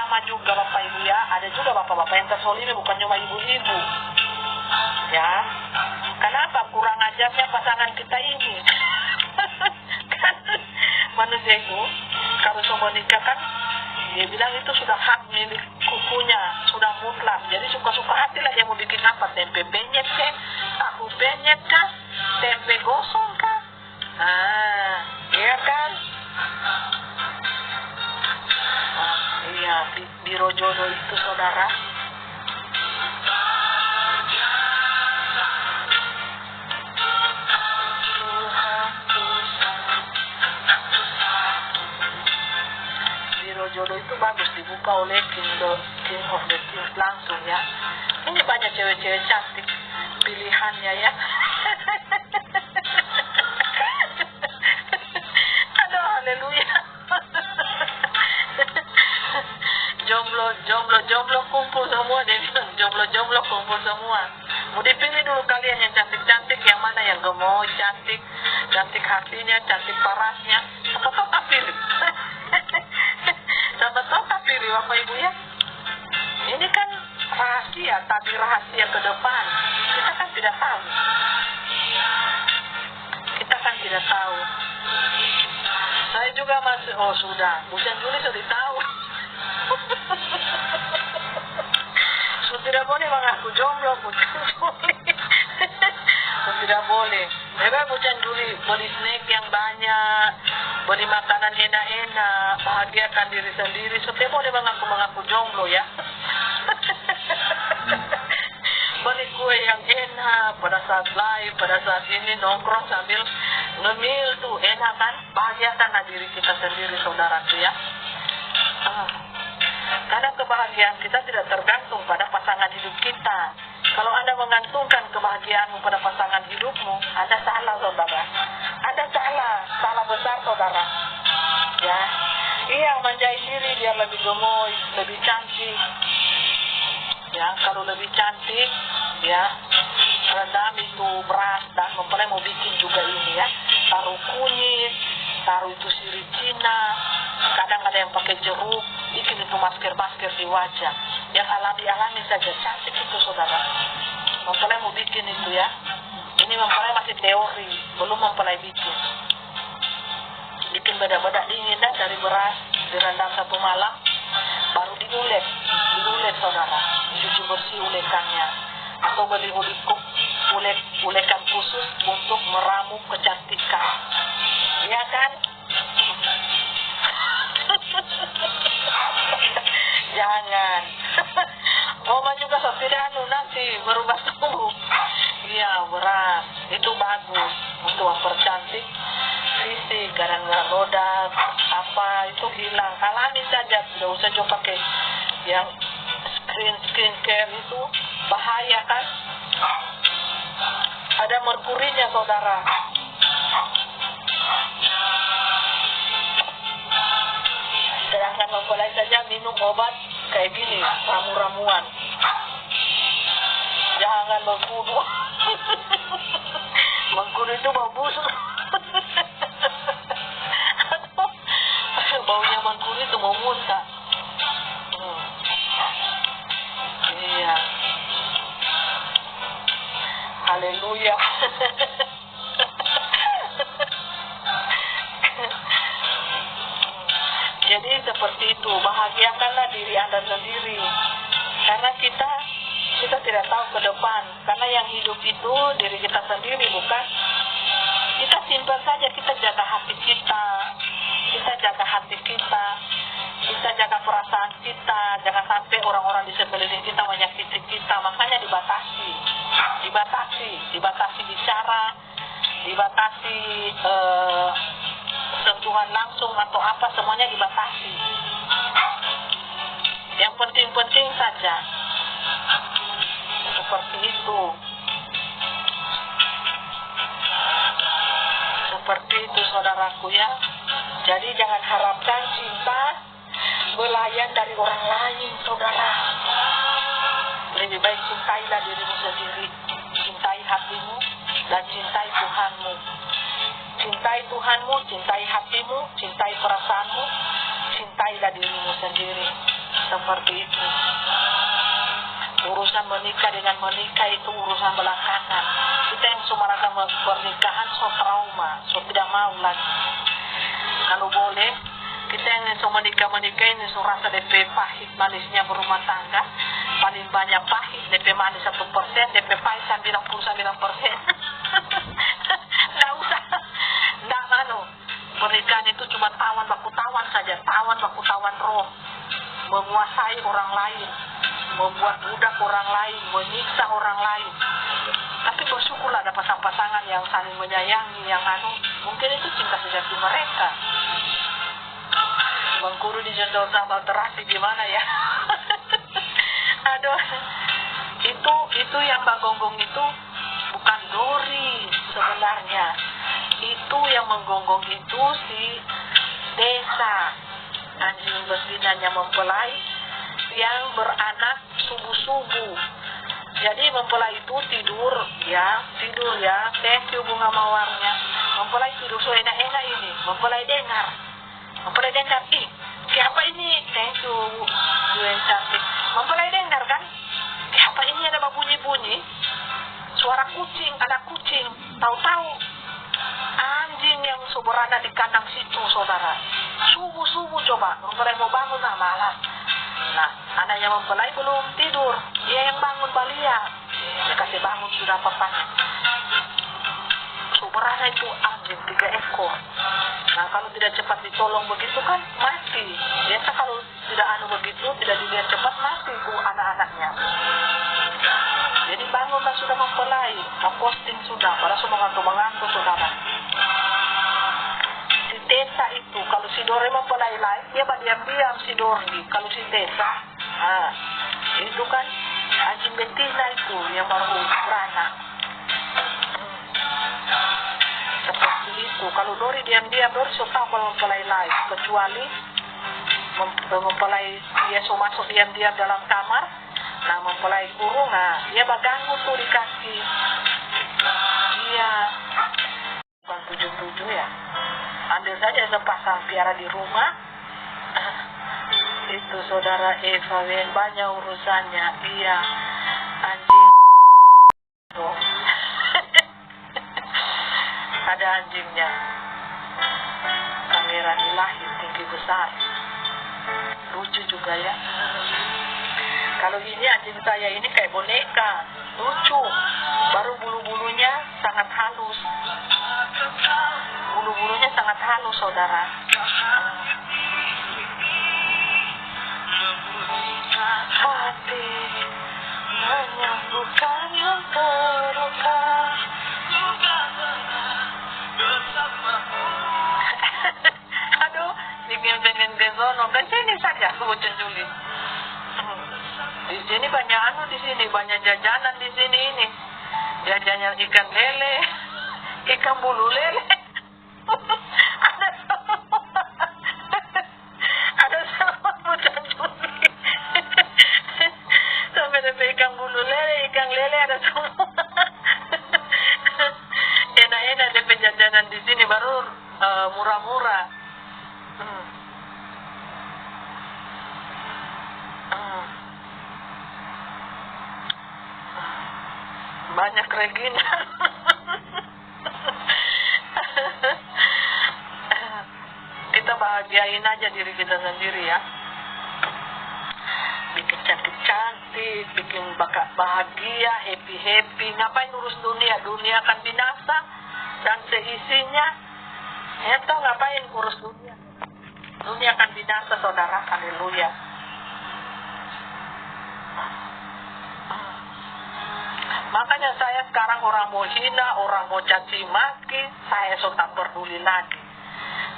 sama juga Bapak Ibu ya. Ada juga bapak-bapak yang terzolimi, bukan cuma ibu-ibu. Ya, kenapa kurang ajarnya pasangan kita ini? Kan manusia itu kalau sudah menikah kan dia bilang itu sudah hak milik kukunya, sudah mutlak. Jadi suka-suka hati lah dia mau bikin apa, tempe penyet kah, tahu penyet kah, tempe gosong kah. Iya kan? Iya, biro jodoh itu saudara. Biro jodoh itu bagus dibuka oleh King of the Kings langsung ya. Ini banyak cewek-cewek cantik pilihannya ya. Aduh, haleluya. Jomblo kumpul semua, dia bilang jomblo kumpul semua. Mau dipilih dulu kalian yang cantik-cantik, yang mana yang gemoy, cantik hatinya, cantik parasnya. Siapa tahu tak pilih. Siapa tahu tak pilih Bapak Ibu ya. Ini kan rahasia, tapi rahasia ke depan. Kita kan tidak tahu. Saya juga masih, sudah. Bulan Juli sudah tahu. So, tidak boleh mengaku jomblo, bulan Juli. So, tidak boleh. Mereka bulan Juli beli snack yang banyak, beli makanan enak-enak, bahagiakan diri sendiri. So, tidak boleh mengaku jomblo ya. Beli kue yang enak pada saat live, pada saat ini nongkrong sambil ngemil tuh enak kan? Bahagiakanlah diri kita sendiri saudaraku ya. Karena kebahagiaan kita tidak tergantung pada pasangan hidup kita. Kalau Anda menggantungkan kebahagiaanmu pada pasangan hidupmu, Anda salah saudara. Anda salah besar saudara. Ya, iya manjain diri biar lebih gemoy, lebih cantik. Ya, kalau lebih cantik, ya rendam itu beras dan mempelai mau bikin juga ini ya. Taruh kunyit, taruh itu sirih Cina, kadang ada yang pakai jeruk, bikin itu masker di wajah. Yang alami saja, cantik itu saudara. Mempelai mau bikin itu ya. Ini mempelai masih teori, belum mempelai bikin. Bikin bedak-bedak dingin dah dari beras, direndam 1 malam, baru diulet saudara. Cuci bersih ulekannya. Atau beli ulekan khusus untuk meramu kecantikan. Iya kan? Jangan. Mama juga tidak nanti berubah tubuh. Iya, beras itu bagus untuk mempercantik fisik, kadang-kadang noda apa itu hilang. Alami saja, tidak usah coba pakai yang skincare itu bahaya kan? Ada merkurinya saudara. Sedangkan mempelai saja minum obat kayak gini, ramu-ramuan. Jangan mengkudu. Mengkudu itu bau busuk. Baunya mengkudu itu mau muntah. Iya. Haleluya. Jadi seperti itu, bahagiakanlah diri Anda sendiri. Karena kita tidak tahu ke depan. Karena yang hidup itu diri kita sendiri, bukan? Kita simpan saja, kita jaga hati kita. Kita jaga perasaan kita. Jangan sampai orang-orang di sekeliling kita menyakiti kita. Makanya dibatasi bicara, dibatasi sentuhan langsung atau apa, semuanya dibatasi. Yang penting-penting saja. Seperti itu. Seperti itu saudaraku ya. Jadi jangan harapkan cinta belayan dari orang lain saudara. Lebih baik cintailah dirimu sendiri. Cintai hatimu dan cintai Tuhanmu. Cintai Tuhanmu, cintai hatimu, cintai perasaanmu, cintailah dirimu sendiri. seperti itu. Urusan menikah dengan menikah itu urusan belakangan. Kita yang sumaraka pernikahan so trauma, so tidak mau lagi. Kalau boleh, kita yang so menikah ini so rasa DP pahit manisnya berumah tangga. Paling banyak pahit, DP manis 1%, DP pahit 99%. Nggak usah, nggak pernikahan itu cuma tawan baku tawan saja, tawan baku tawan roh. Menguasai orang lain, membuat budak orang lain, menyiksa orang lain. Tapi bersyukurlah ada pasangan-pasangan yang saling menyayangi, yang mungkin itu cinta sejati mereka. Mengkudu di jendol sambal terasi gimana ya? Aduh, itu yang menggonggong itu bukan Dori sebenarnya. Itu yang menggonggong itu si desa anjing besinanya mempelai yang beranak subuh-subuh. Jadi mempelai itu tidur ya. Thank you bunga mawarnya. Mempelai tidur so enak-enak ini. Mempelai dengar, siapa ini? Thank you Bu yang cantik. Mempelai dengar kan? Siapa ini ada bunyi-bunyi? Suara kucing, anak kucing. Tahu-tahu anjing yang berada di kandang situ, saudara. Subuh-subuh coba, mempelai mau bangun malah. Nah, anaknya mempelai belum tidur. Dia yang bangun balia. Dia kasih bangun sudah papanya. Berada itu anjing 3 ekor. Nah, kalau tidak cepat ditolong begitu kan mati. Biasa kalau tidak begitu, tidak dilihat cepat mati bu anak-anaknya. Jadi bangunlah sudah mempelai, mau posting sudah, pada semua mengantuk saudara. Si Tessa itu, kalau si Dori mempelai lain, dia diam-diam si Dori. Kalau si Tessa, itu kan anjing betina itu yang baru beranak. Seperti itu. Kalau Dori diam-diam, Dori suka kalau mempelai lain, kecuali mempelai dia so masuk diam-diam dalam kamar. Nah, mempelai kurung, dia baganggu tuh di kaki. Iya. Bukan 77 ya. Ambil saja sepasang piara di rumah. Itu saudara Eva yang banyak urusannya. Iya. Anjing. Tuh. Ada anjingnya. Pangeran ilahi tinggi besar. Lucu juga ya. Kalau ini anjing saya ini kayak boneka, lucu. Baru bulu-bulunya sangat halus. Bulu-bulunya sangat halus, saudara. Hati menyembuhkan yang terluka. Aduh, bikin pengen gezono. Kan sini saja, bocah Juli. Di sini banyak di sini banyak jajanan di sini ini. Jajanan ikan lele, ikan bulu lele. ada semua bocah Juli. Sampai ada ikan bulu lele, ikan lele ada semua. Enak-enak ada jajanan di sini baru murah-murah. Banyak Regina. Kita bahagiain aja diri kita sendiri ya. Bikin cantik-cantik, bikin bahagia, happy-happy. Ngapain urus dunia? Dunia akan binasa dan seisinya. Itu ngapain urus dunia? Dunia akan binasa, saudara. Haleluya. Makanya saya sekarang orang mau hina, orang mau caci maki, saya tak peduli lagi.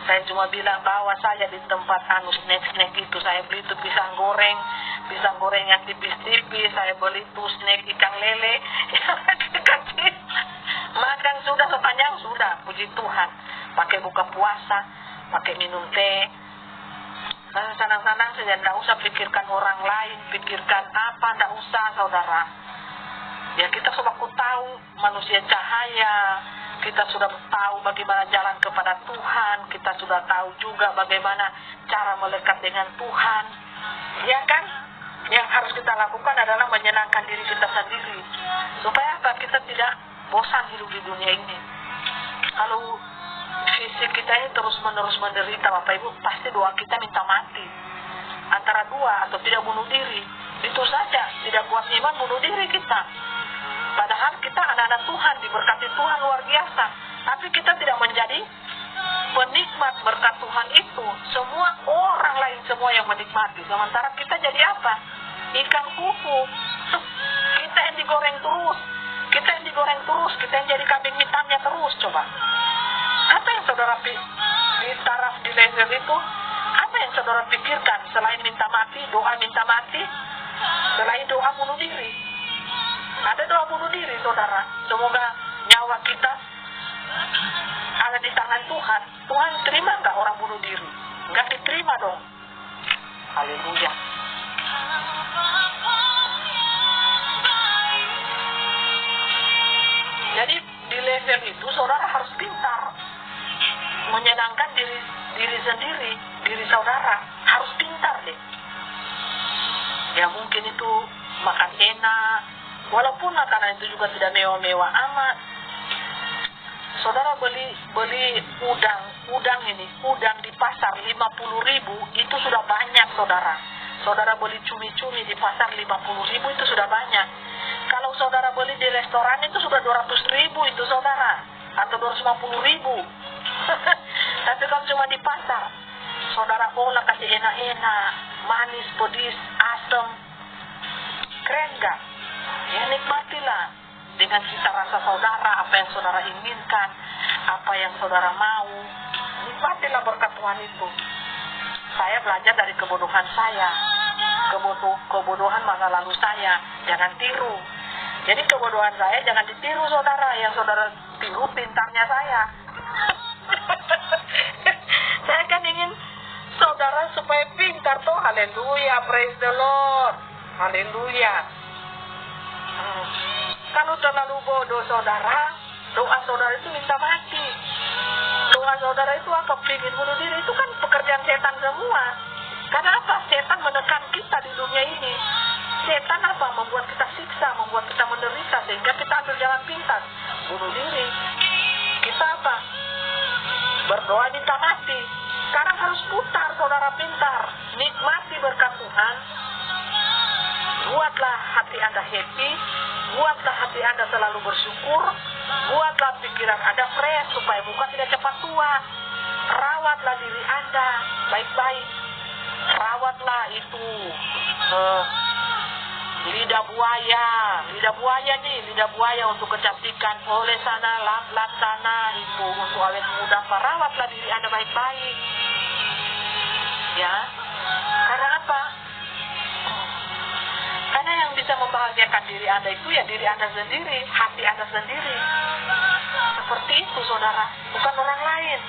Saya cuma bilang bahwa saya di tempat snack itu, saya beli itu pisang goreng yang tipis-tipis, saya beli itu snack ikan lele, yang kecil-kecil. Makan sudah sepanjang sudah, puji Tuhan. Pakai buka puasa, pakai minum teh. Senang-senang saja, tidak usah pikirkan orang lain, pikirkan apa, tidak usah saudara. Ya kita sudah tahu manusia cahaya, kita sudah tahu bagaimana jalan kepada Tuhan, kita sudah tahu juga bagaimana cara melekat dengan Tuhan. Ya kan? Yang harus kita lakukan adalah menyenangkan diri kita sendiri. Supaya apa? Kita tidak bosan hidup di dunia ini. Kalau fisik kita ini terus-menerus menderita, Bapak Ibu, pasti doa kita minta mati. Antara dua, atau tidak bunuh diri. Itu saja, tidak kuat iman bunuh diri kita. Padahal kita anak-anak Tuhan, diberkati Tuhan luar biasa. Tapi kita tidak menjadi penikmat berkat Tuhan itu. Semua orang lain semua yang menikmati. Sementara kita jadi apa? Ikan kuku. Kita yang digoreng terus. Kita yang jadi kambing hitamnya terus. Coba. Apa yang saudara di taraf di level itu? Apa yang saudara pikirkan selain minta mati, doa minta mati, selain doa bunuh diri? Ada doa bunuh diri, saudara. Semoga nyawa kita ada di tangan Tuhan. Tuhan terima nggak orang bunuh diri? Nggak diterima dong. Haleluya. Jadi di level itu saudara harus pintar menyenangkan diri sendiri, diri saudara harus pintar deh. Ya mungkin itu makan enak, walaupun makanan itu juga tidak mewah-mewah amat. Saudara beli udang di pasar 50.000 itu sudah banyak, saudara. Saudara beli cumi-cumi di pasar 50.000 itu sudah banyak. Kalau saudara beli di restoran itu sudah 200.000 itu, saudara, atau 250.000. Tapi kalau cuma di pasar, saudara olah kasih enak-enak, manis, pedis, asam, keren gak? Ya nikmatilah dengan cita rasa saudara, apa yang saudara inginkan, apa yang saudara mau. Nikmatilah berkat Tuhan itu. Saya belajar dari kebodohan saya, kebodohan masa lalu saya. Jangan tiru. Jadi kebodohan saya jangan ditiru, saudara. Yang saudara tiru pintarnya saya. Saya kan ingin saudara supaya pintar toh. Haleluya, praise the Lord. Haleluya. Kalau terlalu bodoh, saudara, doa saudara itu minta mati. Doa saudara itu apa? Ingin bunuh diri, itu kan pekerjaan setan semua. Karena apa? Setan menekan kita di dunia ini. Setan apa? Membuat kita siksa, membuat kita menderita, sehingga kita ambil jalan pintas, bunuh diri. Kita apa? Berdoa minta mati. Sekarang harus putar, saudara, pintar. Nikmati berkat Tuhan. Buatlah hati Anda happy. Buatlah hati Anda selalu bersyukur. Buatlah pikiran Anda fresh supaya muka tidak cepat tua. Rawatlah diri Anda baik-baik. Rawatlah itu lidah buaya untuk kecantikan. Oleh sana, lap sana itu untuk awet muda. Rawatlah diri Anda baik-baik. Ya, karena apa? Karena yang bisa membahagiakan diri Anda itu ya diri Anda sendiri, hati Anda sendiri. Seperti itu, saudara, bukan orang lain.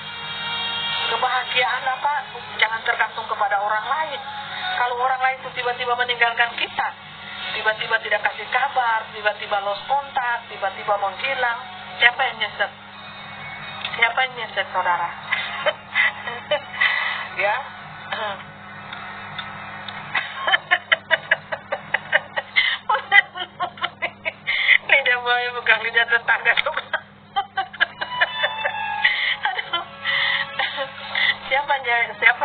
Kebahagiaan apa? Jangan tergantung kepada orang lain. Kalau orang lain itu tiba-tiba meninggalkan kita, tiba-tiba tidak kasih kabar, tiba-tiba lost kontak, tiba-tiba menghilang, siapa yang nyesek? Siapa yang nyesek, saudara? Ya. Lidah buaya bukan lidah tetangga, coba. Aduh. Siapa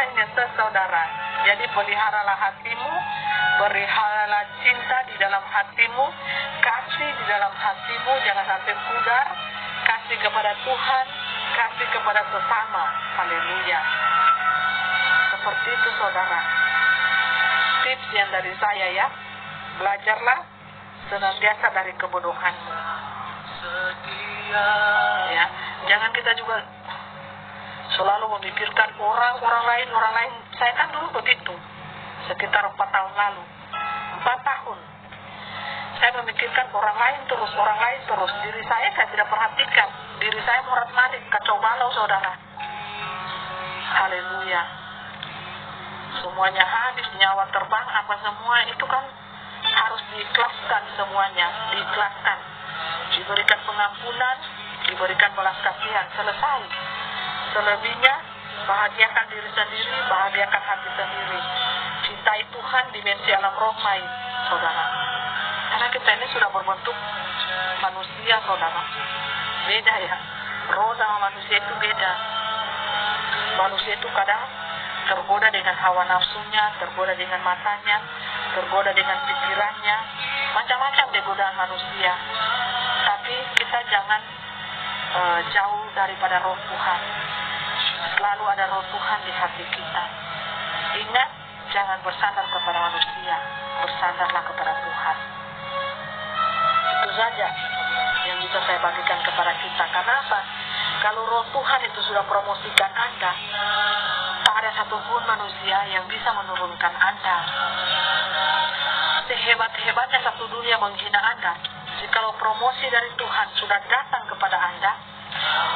yang nyesek, saudara? Jadi peliharalah hatimu, peliharalah cinta di dalam hatimu, kasih di dalam hatimu, jangan sampai pudar, kasih kepada Tuhan, kasih kepada sesama. Haleluya. Seperti itu, saudara. Tips yang dari saya ya, belajarlah senantiasa dari kebodohanmu. Ya, jangan kita juga selalu memikirkan orang lain. Saya kan dulu begitu, sekitar 4 tahun lalu. 4 tahun saya memikirkan orang lain terus. Diri saya tidak perhatikan. Diri saya morat-marit, kacau balau, saudara. Haleluya. Semuanya habis, nyawa terbang, apa semua itu kan harus diikhlaskan semuanya. Diikhlaskan, diberikan pengampunan, diberikan belas kasihan, selesai. Selebihnya bahagiakan diri sendiri, bahagiakan hati sendiri. mencintai Tuhan dimensi alam roh lain, saudara. Karena kita ini sudah berbentuk manusia, saudara. Beda ya, roh sama manusia itu beda. Manusia itu kadang tergoda dengan hawa nafsunya, tergoda dengan matanya, tergoda dengan pikirannya, macam-macam deh godaan manusia. Tapi kita jangan jauh daripada roh Tuhan. Selalu ada roh Tuhan di hati kita. Ingat, jangan bersandar kepada manusia, bersandarlah kepada Tuhan. Itu saja yang bisa saya bagikan kepada kita. Karena apa? Kalau roh Tuhan itu sudah promosikan Anda, tak ada satupun manusia yang bisa menurunkan Anda. Sehebat-hebatnya satu dunia menghina Anda, jikalau promosi dari Tuhan sudah datang kepada Anda,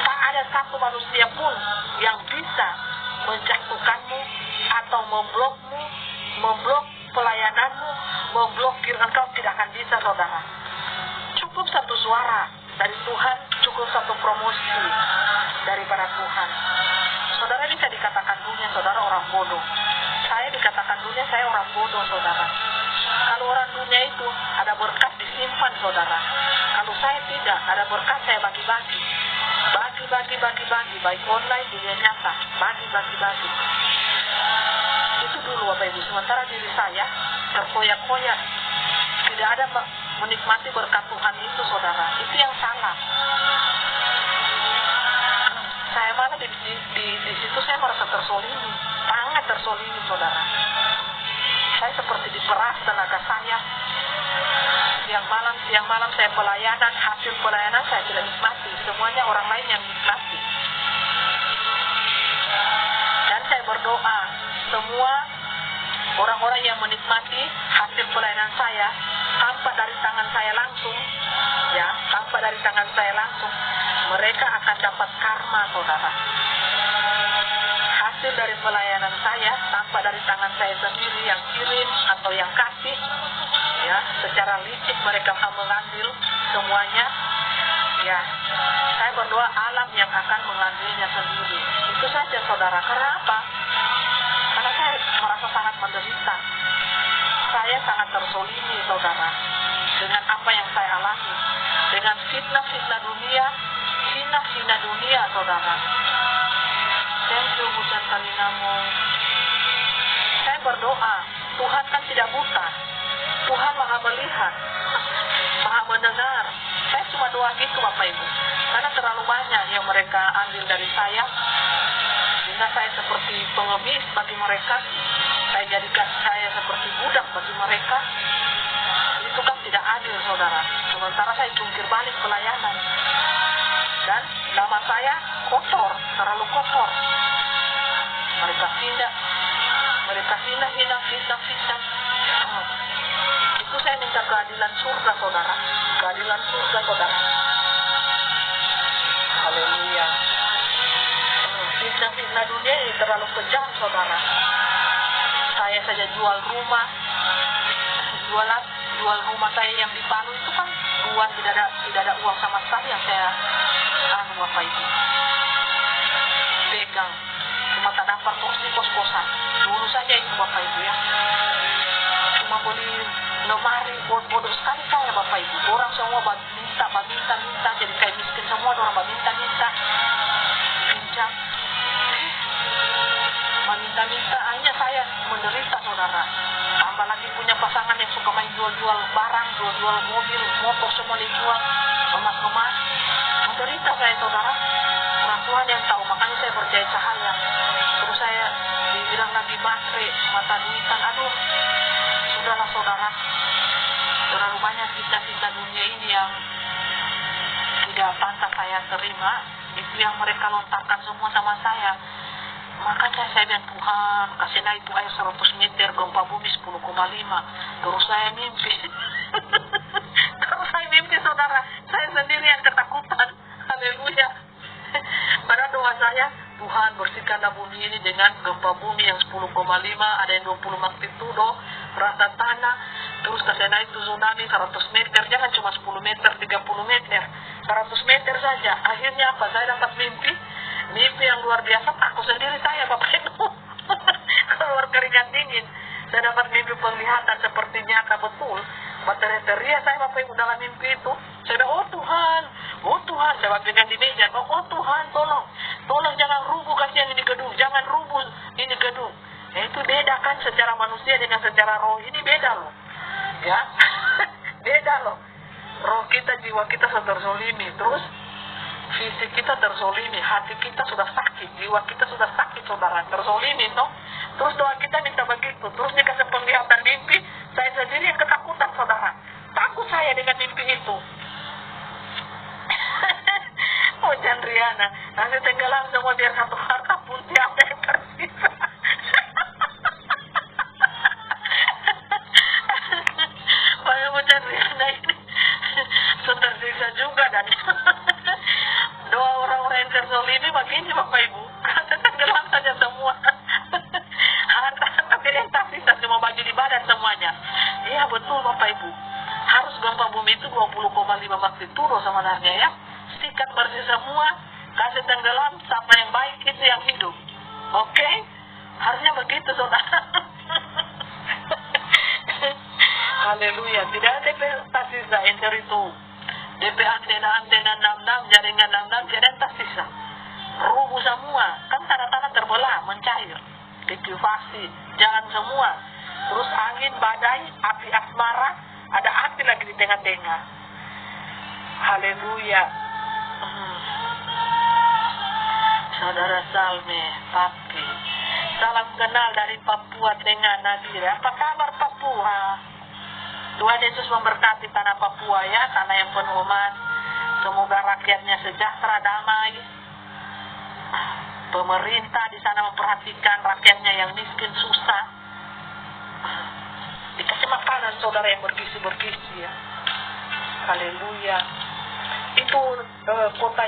tak ada satu manusia pun yang bisa menjatuhkanmu atau memblokmu, memblok pelayananmu, memblokir engkau, tidak akan bisa, saudara. Cukup satu suara dari Tuhan, cukup satu promosi daripada Tuhan. Saudara bisa dikatakan dunia, saudara orang bodoh. Saya dikatakan dunia, saya orang bodoh, saudara. Kalau orang dunia itu ada berkat disimpan, saudara. Kalau saya tidak, ada berkat saya bagi-bagi. Bagi-bagi, baik online, dunia nyata. Bagi-bagi. Itu dulu Bapak Ibu. Sementara diri saya terkoyak-koyak. Tidak ada menikmati berkat Tuhan itu, saudara. Itu yang salah. Saya malah di situ saya merasa tersolimi. Sangat tersolimi, saudara. Saya seperti diperas tenaga saya. Siang malam saya pelayanan, hasil pelayanan saya tidak nikmati. Semuanya orang lain yang nikmati. Dan saya berdoa, semua orang-orang yang menikmati hasil pelayanan saya, tanpa dari tangan saya langsung, ya, tanpa dari tangan saya langsung, mereka akan dapat karma, saudara. Hasil dari pelayanan saya, tanpa dari tangan saya sendiri yang kirim atau yang kasih, ya, secara licik mereka akan mengambil semuanya, ya. Saya berdoa alam yang akan mengambilnya sendiri. Itu saja, saudara. Karena apa? Karena saya merasa sangat menderita. Saya sangat tersolimi, saudara, dengan apa yang saya alami, dengan fitnah-fitnah dunia, hina-hina dunia, saudara. Thank you, Busan Kalinamu. Saya berdoa, Tuhan kan tidak buta. Tuhan maha melihat, maha mendengar. Saya cuma doa gitu, Bapak Ibu. Karena terlalu banyak yang mereka ambil dari saya, sehingga saya seperti pengemis bagi mereka. Saya jadikan saya seperti budak bagi mereka. Itu kan tidak adil, saudara. Sementara saya jungkir balik pelayanan. Dan nama saya kotor, terlalu kotor. Mereka hina, fitnah. Itu saya minta keadilan surga, saudara. Keadilan surga, saudara. Haleluya. Fitnah dunia ini terlalu kejam, saudara. Saya saja jual rumah saya yang di Palu itu kan tidak ada uang sama sekali yang saya Bapak Ibu pegang, cuma tak dapat kos-kosan dulu saja itu, Bapak Ibu, ya. Cuma beli lemari, bodoh sekali saya, Bapak Ibu. Orang semua minta, jadi kayak miskin semua, orang minta pinjam, minta, hanya saya menderita, saudara. Tambah lagi punya pasangan yang suka main jual-jual barang, jual mobil, motor, semua dijual, emas. Menderita saya, saudara. Orang Tuhan yang tahu, makanya saya percaya cahaya. Terus saya dibilang lagi baterai, mata duitan, aduh. Sudahlah, saudara. Terlalu banyak cita-cita dunia ini yang tidak pantas saya terima. Itu yang mereka lontarkan semua sama saya. Makanya saya bilang, Tuhan, kasih naik itu air 100 meter, gempa bumi 10,5. Terus saya mimpi. Saudara. Saya sendiri yang ketakutan. Haleluya. Pada doa saya, Tuhan bersihkanlah bumi ini dengan gempa bumi yang 10,5, ada yang 20 magnitudo, rata tanah. Terus kasih naik itu tsunami 100 meter, jangan cuma 10 meter, 30 meter, 100 meter saja. Akhirnya apa? Saya dapat mimpi yang luar biasa. Aku sendiri saya, Bapak Ibu, keluar keringat dingin. Saya dapat mimpi penglihatan seperti nyata betul. Berteriak-teriak saya Bapak Ibu dalam mimpi itu. Saya bilang, oh Tuhan, saya bagian di meja. Oh Tuhan, tolong jangan rubuh kasihan ini gedung, jangan rubuh ini gedung. Ya itu beda kan secara manusia dengan secara roh, ini beda loh. Ya, beda loh. Roh kita, jiwa kita sudah terzolimi, terus fisik kita terzolimi, hati kita sudah sakit, jiwa kita sudah sakit saudara, terzolimi toh. Terus doa kita minta begitu, terus dikasih penglihatan mimpi, saya sendiri yang ketakutan saudara. Takut saya dengan mimpi itu. Oh Chandriana, nanti tenggelam semua biar satu harta pun tiada yang tersisa. Pak Chandriana ini tersiksa juga dan doa orang-orang yang terzolimi begini Bapak Ibu, tenggelam saja semua. Harta yang tersisa semua baju di badan semuanya. Iya betul Bapak Ibu. Harus gempa bumi itu 20,5 magnitudo sebenarnya ya. Sikat bersih semua, kasih tenggelam, sama yang baik itu yang hidup. Oke? Harusnya begitu saudara. Haleluya. Tidak ada yang tersisa enter itu. DP antena 66, jaringan 66, tidak ada yang tersisa. Rubuh semua. Kan tanah-tanah terbelah, mencair. Likuifasi, jalan semua. Terus angin, badai, api asmara, ada api lagi di tengah-tengah. Haleluya. Saudara Salme, Papi, salam kenal dari Papua Tengah Nadira. Apa kabar Papua? Tuhan Yesus memberkati tanah Papua ya, tanah yang penuh umat. Semoga rakyatnya sejahtera, damai. Pemerintah di sana memperhatikan rakyatnya yang miskin, susah. Dikasih makanan saudara yang bergizi-bergizi ya. Haleluya. Itu kota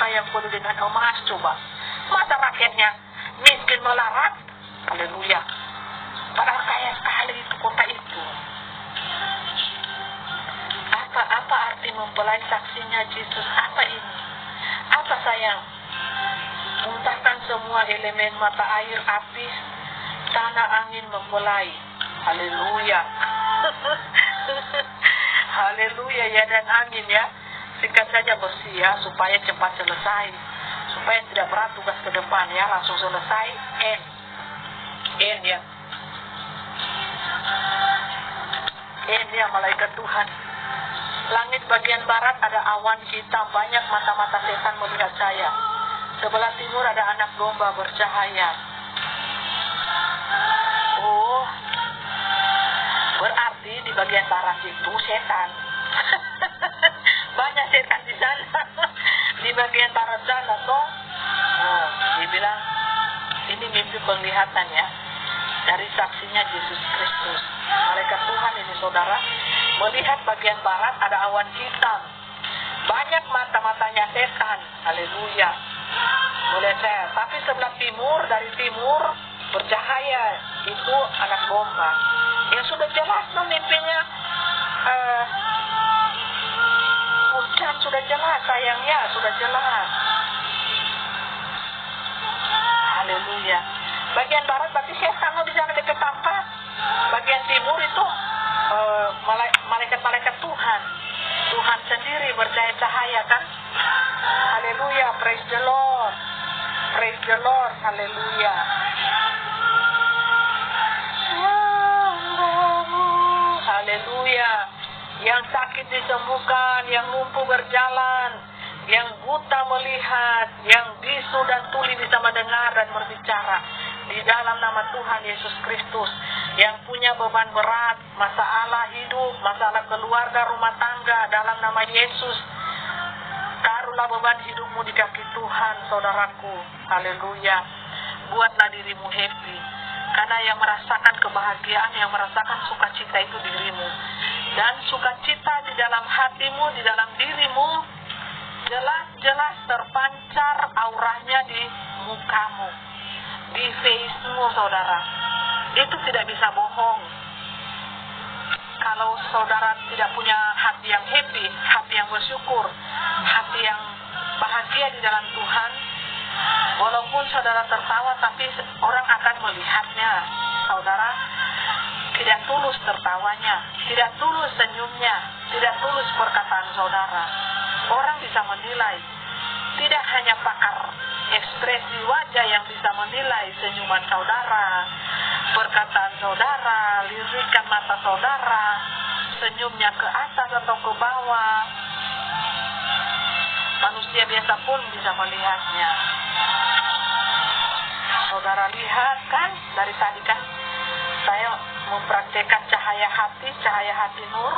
yang penuh dengan emas coba. Masa rakyatnya miskin melarat? Haleluya. Padahal kaya sekali itu kota itu. Apa arti mempelai saksinya Yesus? Apa ini? Apa sayang? Muntahkan semua elemen mata air, api, tanah, angin mempelai. Haleluya. Haleluya ya dan amin ya. Singkat saja bersih ya, supaya cepat selesai, supaya tidak berat tugas ke depan ya, langsung selesai. N ya. N ya malaikat Tuhan. Langit bagian barat ada awan hitam, banyak mata-mata setan melihat saya. Sebelah timur ada anak domba bercahaya. Oh, berarti di bagian barat itu setan. Banyak setan di sana. Di bagian barat sana toh. Oh, dibilang ini mimpi penglihatan ya. Dari saksinya Yesus Kristus. Malaikat Tuhan ini saudara, melihat bagian barat ada awan hitam. Banyak mata-matanya setan. Haleluya. Boleh saya. Tapi sebelah timur, dari timur bercahaya. Itu anak domba. Ya sudah jelas no mimpinya. Ucap sudah jelas sayangnya. Sudah jelas. Haleluya. Bagian barat berarti setan di sana dekat tempat. Bagian timur itu malaikat-malaikat Tuhan. Tuhan sendiri bercahaya kan. Haleluya, praise the Lord. Praise the Lord, haleluya. Haleluya. Yang sakit disembuhkan, yang lumpuh berjalan, yang buta melihat, yang bisu dan tuli bisa mendengar dan berbicara. Di dalam nama Tuhan Yesus Kristus. Yang punya beban berat, masalah hidup, masalah keluarga, rumah tangga, dalam nama Yesus, taruhlah beban hidupmu di kaki Tuhan, saudaraku. Haleluya. Buatlah dirimu happy. Karena yang merasakan kebahagiaan, yang merasakan sukacita itu dirimu. Dan sukacita di dalam hatimu, di dalam dirimu, jelas-jelas terpancar auranya di mukamu, di face-mu, saudara. Itu tidak bisa bohong. Kalau saudara tidak punya hati yang happy, hati yang bersyukur, hati yang bahagia di dalam Tuhan, Walaupun saudara tertawa, tapi orang akan melihatnya. Saudara tidak tulus tertawanya, tidak tulus senyumnya, tidak tulus perkataan saudara. Orang bisa menilai. Tidak hanya pakar ekspresi wajah yang bisa menilai senyuman saudara, perkataan saudara, lirikan mata saudara, senyumnya ke atas atau ke bawah. Manusia biasa pun bisa melihatnya. Saudara lihat kan, dari tadi kan saya mempraktekkan cahaya hati nur.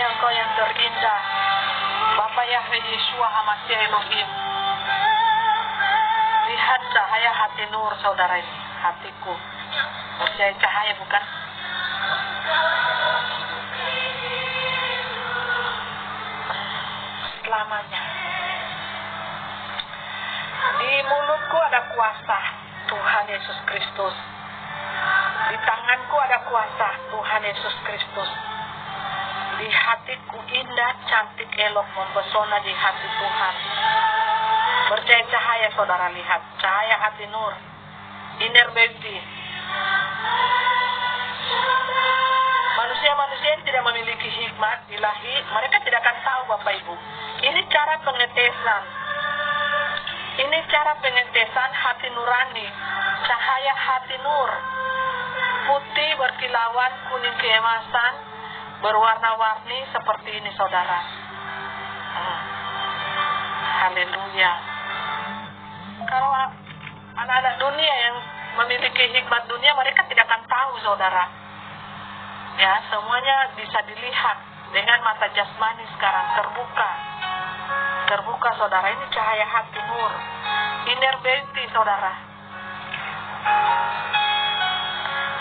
Engkau yang terindah, Bapa Yahweh Yeshua HaMashiach Elohim. Lihat cahaya hati nur saudara ini, hatiku. Percaya cahaya bukan? Selamanya. Di mulutku ada kuasa Tuhan Yesus Kristus. Di tanganku ada kuasa Tuhan Yesus Kristus. Di hatiku indah, cantik, elok, mempesona di hati Tuhan. Percaya cahaya saudara, lihat cahaya hati nur, inner beauty. Manusia-manusia yang tidak memiliki hikmat ilahi, mereka tidak akan tahu Bapak Ibu. Ini cara pengetesan. Ini cara pengetesan hati nurani, cahaya hati nur. Putih berkilauan, kuning keemasan, berwarna-warni seperti ini saudara. Haleluya. Kalau anak-anak dunia yang memiliki hikmat dunia, mereka tidak akan tahu saudara. Ya, semuanya bisa dilihat dengan mata jasmani sekarang, terbuka saudara. Ini cahaya hati nur, inner beauty saudara.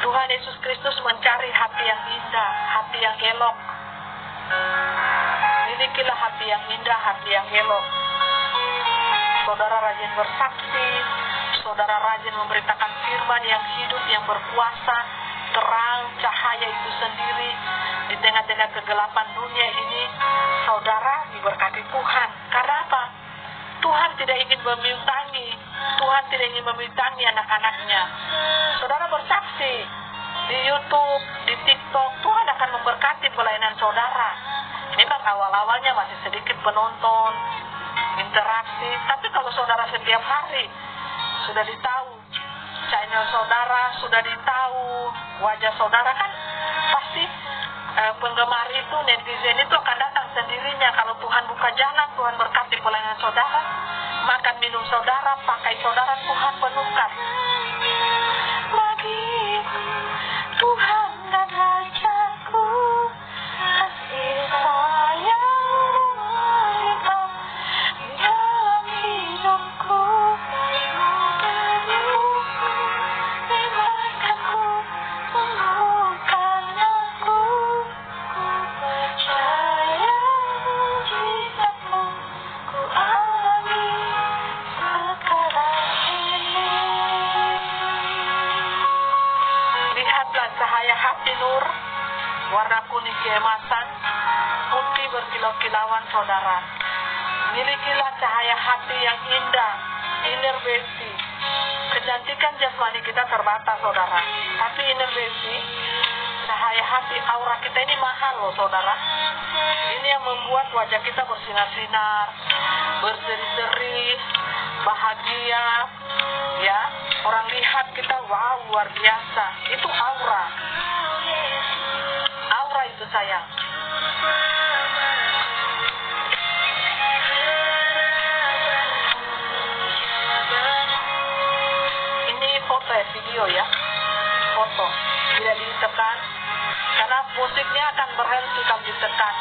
Tuhan Yesus Kristus mencari hati yang indah, hati yang elok. Milikilah hati yang indah, hati yang elok. Saudara rajin bersaksi, saudara rajin memberitakan firman yang hidup, yang berkuasa, terang, cahaya itu sendiri. Di tengah-tengah kegelapan dunia ini, saudara diberkati Tuhan. Karena apa? Tuhan tidak ingin membintangi, Tuhan tidak ingin membintangi anak-anaknya. Saudara bersaksi di YouTube, di TikTok, Tuhan akan memberkati pelayanan saudara. Memang awal-awalnya masih sedikit penonton, interaksi, tapi kalau saudara setiap hari sudah ditahu channel saudara, sudah ditahu wajah saudara, kan pasti penggemar itu, netizen itu akan datang sendirinya. Kalau Tuhan buka jalan, Tuhan berkati pelayanan saudara, makan minum saudara, pakai saudara, Tuhan penuhkan. Bagiku Tuhan dan Rajaku, kasih sayang-Mu melimpah di dalam hidupku. Cahaya hati nur, warna kuning keemasan, putih berkilau-kilauan saudara. Milikilah cahaya hati yang indah, inner beauty. Kecantikan jasmani kita terbatas saudara, tapi inner beauty, cahaya hati, aura kita ini mahal loh saudara. Ini yang membuat wajah kita bersinar-sinar, berseri-seri, bahagia, ya. Orang lihat kita, wow, luar biasa. Itu aura. Aura itu sayang. Ini foto ya, video ya, foto. Tidak ditekan, karena musiknya akan berhenti kalau ditekan.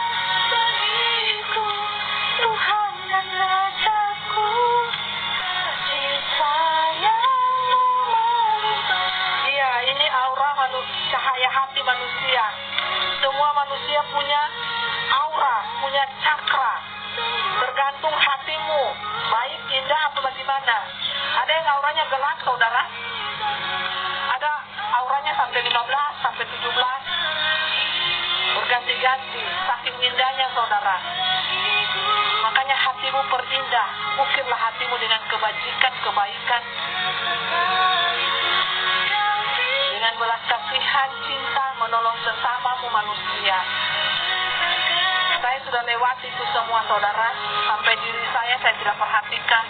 Tuhan dan Rajaku, Iya, ini aura cahaya hati manusia. Semua manusia punya aura, punya cakra. Tergantung hatimu, baik, indah, apa bagaimana. Ada yang auranya gelap, saudara. Ada auranya sampai 15, sampai 17. Berganti-ganti, saking indahnya, saudara. Makanya hatimu perindah. Ukirlah hatimu dengan kebajikan, kebaikan. Dengan belas kasihan, cinta, menolong sesamamu manusia. Saya sudah lewati itu semua, saudara. Sampai diri saya tidak perhatikan.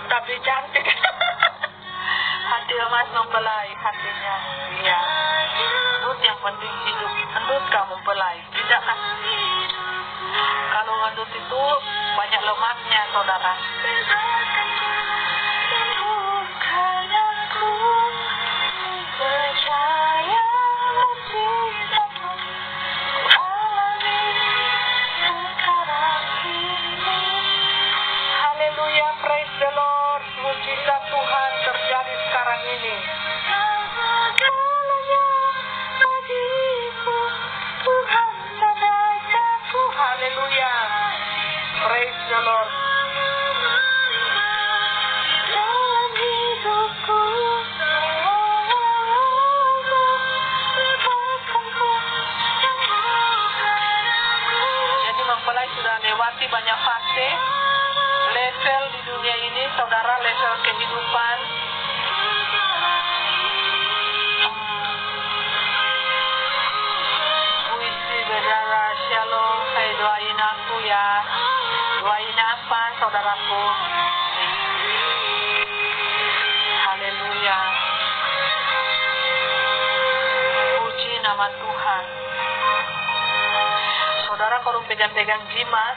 Tapi cantik. Hati emas mempelai hatinya. Iya. Endut yang penting hidup. Endut kamu mempelai. Tidak kan? Kalau endut itu banyak lemaknya, saudara. bukan aku percaya cintamu alami sekarang ini. Haleluya, praise the Lord. Mujizat Tuhan terjadi sekarang ini. Segalanya bagiku Tuhan dan Rajaku. Haleluya, praise the Lord. Dalam hidupku lepaskanku yang Jadi mempelai sudah lewati banyak fase, level di dunia ini, saudara, level kehidupan. Puisi berdarah shalom, saya doain aku ya. Doain apa, saudaraku? Haleluya. Puji nama Tuhan. Saudara kalau pegang-pegang jimat,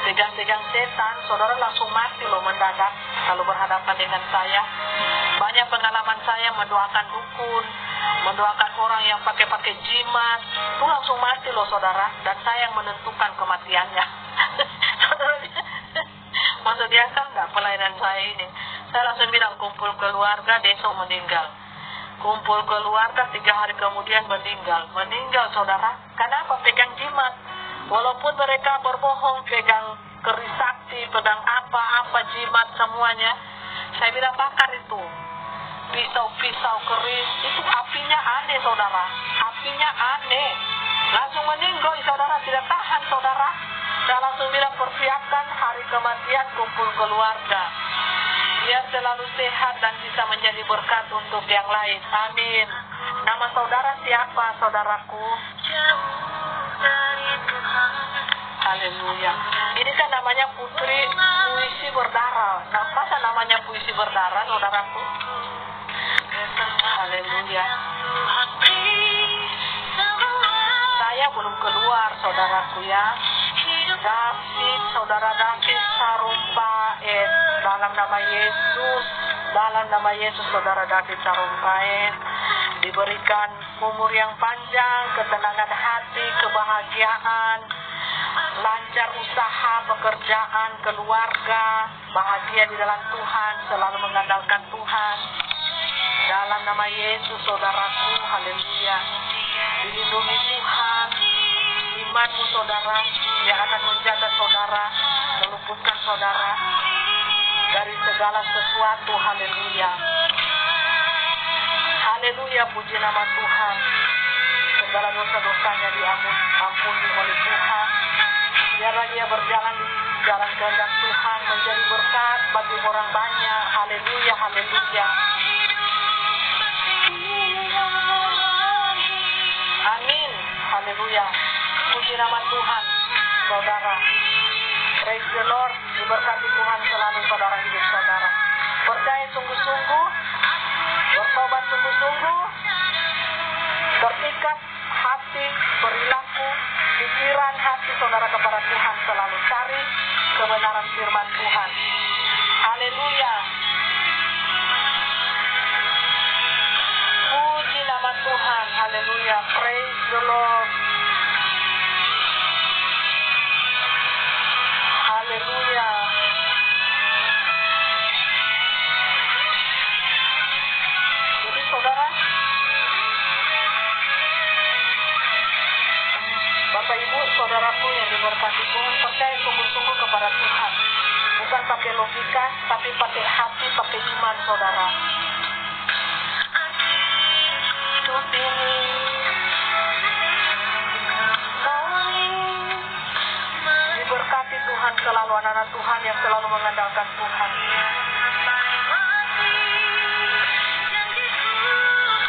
pegang-pegang setan, saudara langsung mati loh mendadak kalau berhadapan dengan saya. Banyak pengalaman saya mendoakan dukun, mendoakan orang yang pakai jimat, itu langsung mati loh, saudara. Dan saya yang menentukan kematiannya. Maksud dia kan nggak pelayanan saya ini. Saya langsung bilang kumpul keluarga, besok meninggal. Kumpul keluarga, 3 hari kemudian meninggal. Meninggal, saudara. Kenapa? Pegang jimat. Walaupun mereka berbohong, pegang keris sakti, pegang apa-apa, jimat semuanya. Saya bilang bakar itu. Pisau-pisau keris, itu apinya aneh, saudara. Apinya aneh. Langsung meninggal, saudara. Tidak tahan, saudara. Saya langsung bilang persiapkan hari kematian, kumpul keluarga. Biar selalu sehat dan bisa menjadi berkat untuk yang lain. Amin. Nama saudara siapa, saudaraku? Haleluya. Ini kan namanya putri puisi berdarah. Nah, masa namanya puisi berdarah, saudaraku? Haleluya. Saya belum keluar, saudaraku ya. David, saudara David Sarumpaet, dalam nama Yesus, saudara David Sarumpaet, diberikan umur yang panjang, ketenangan hati, kebahagiaan, lancar usaha, pekerjaan, keluarga, bahagia di dalam Tuhan, selalu mengandalkan Tuhan. Dalam nama Yesus, saudaraku, haleluya. Dilindungi Tuhan, imanmu, saudara, yang akan menjaga saudara, meluputkan saudara dari segala sesuatu, haleluya. Haleluya, puji nama Tuhan. Segala dosa-dosanya diampuni oleh Tuhan. Biarlah dia berjalan di jalan kehendak Tuhan, menjadi berkat bagi orang banyak. Haleluya, haleluya. Amin, haleluya. Puji nama Tuhan. saudara. Praise the Lord. Diberkati Tuhan selalu saudara hidup saudara. Percaya sungguh-sungguh, bertobat sungguh-sungguh, berikat hati, perilaku, pikiran hati saudara kepada Tuhan, selalu cari kebenaran firman Tuhan. Haleluya. Puji nama Tuhan. Haleluya. Praise the Lord. Haleluya. Jadi saudara, Bapak Ibu, saudaraku yang diberkati Tuhan, percaya sungguh-sungguh kepada Tuhan. Bukan pakai logika, tapi pakai hati, pakai iman saudara. Hidup ini diberkati Tuhan selalu, anak-anak Tuhan yang selalu mengandalkan Tuhan.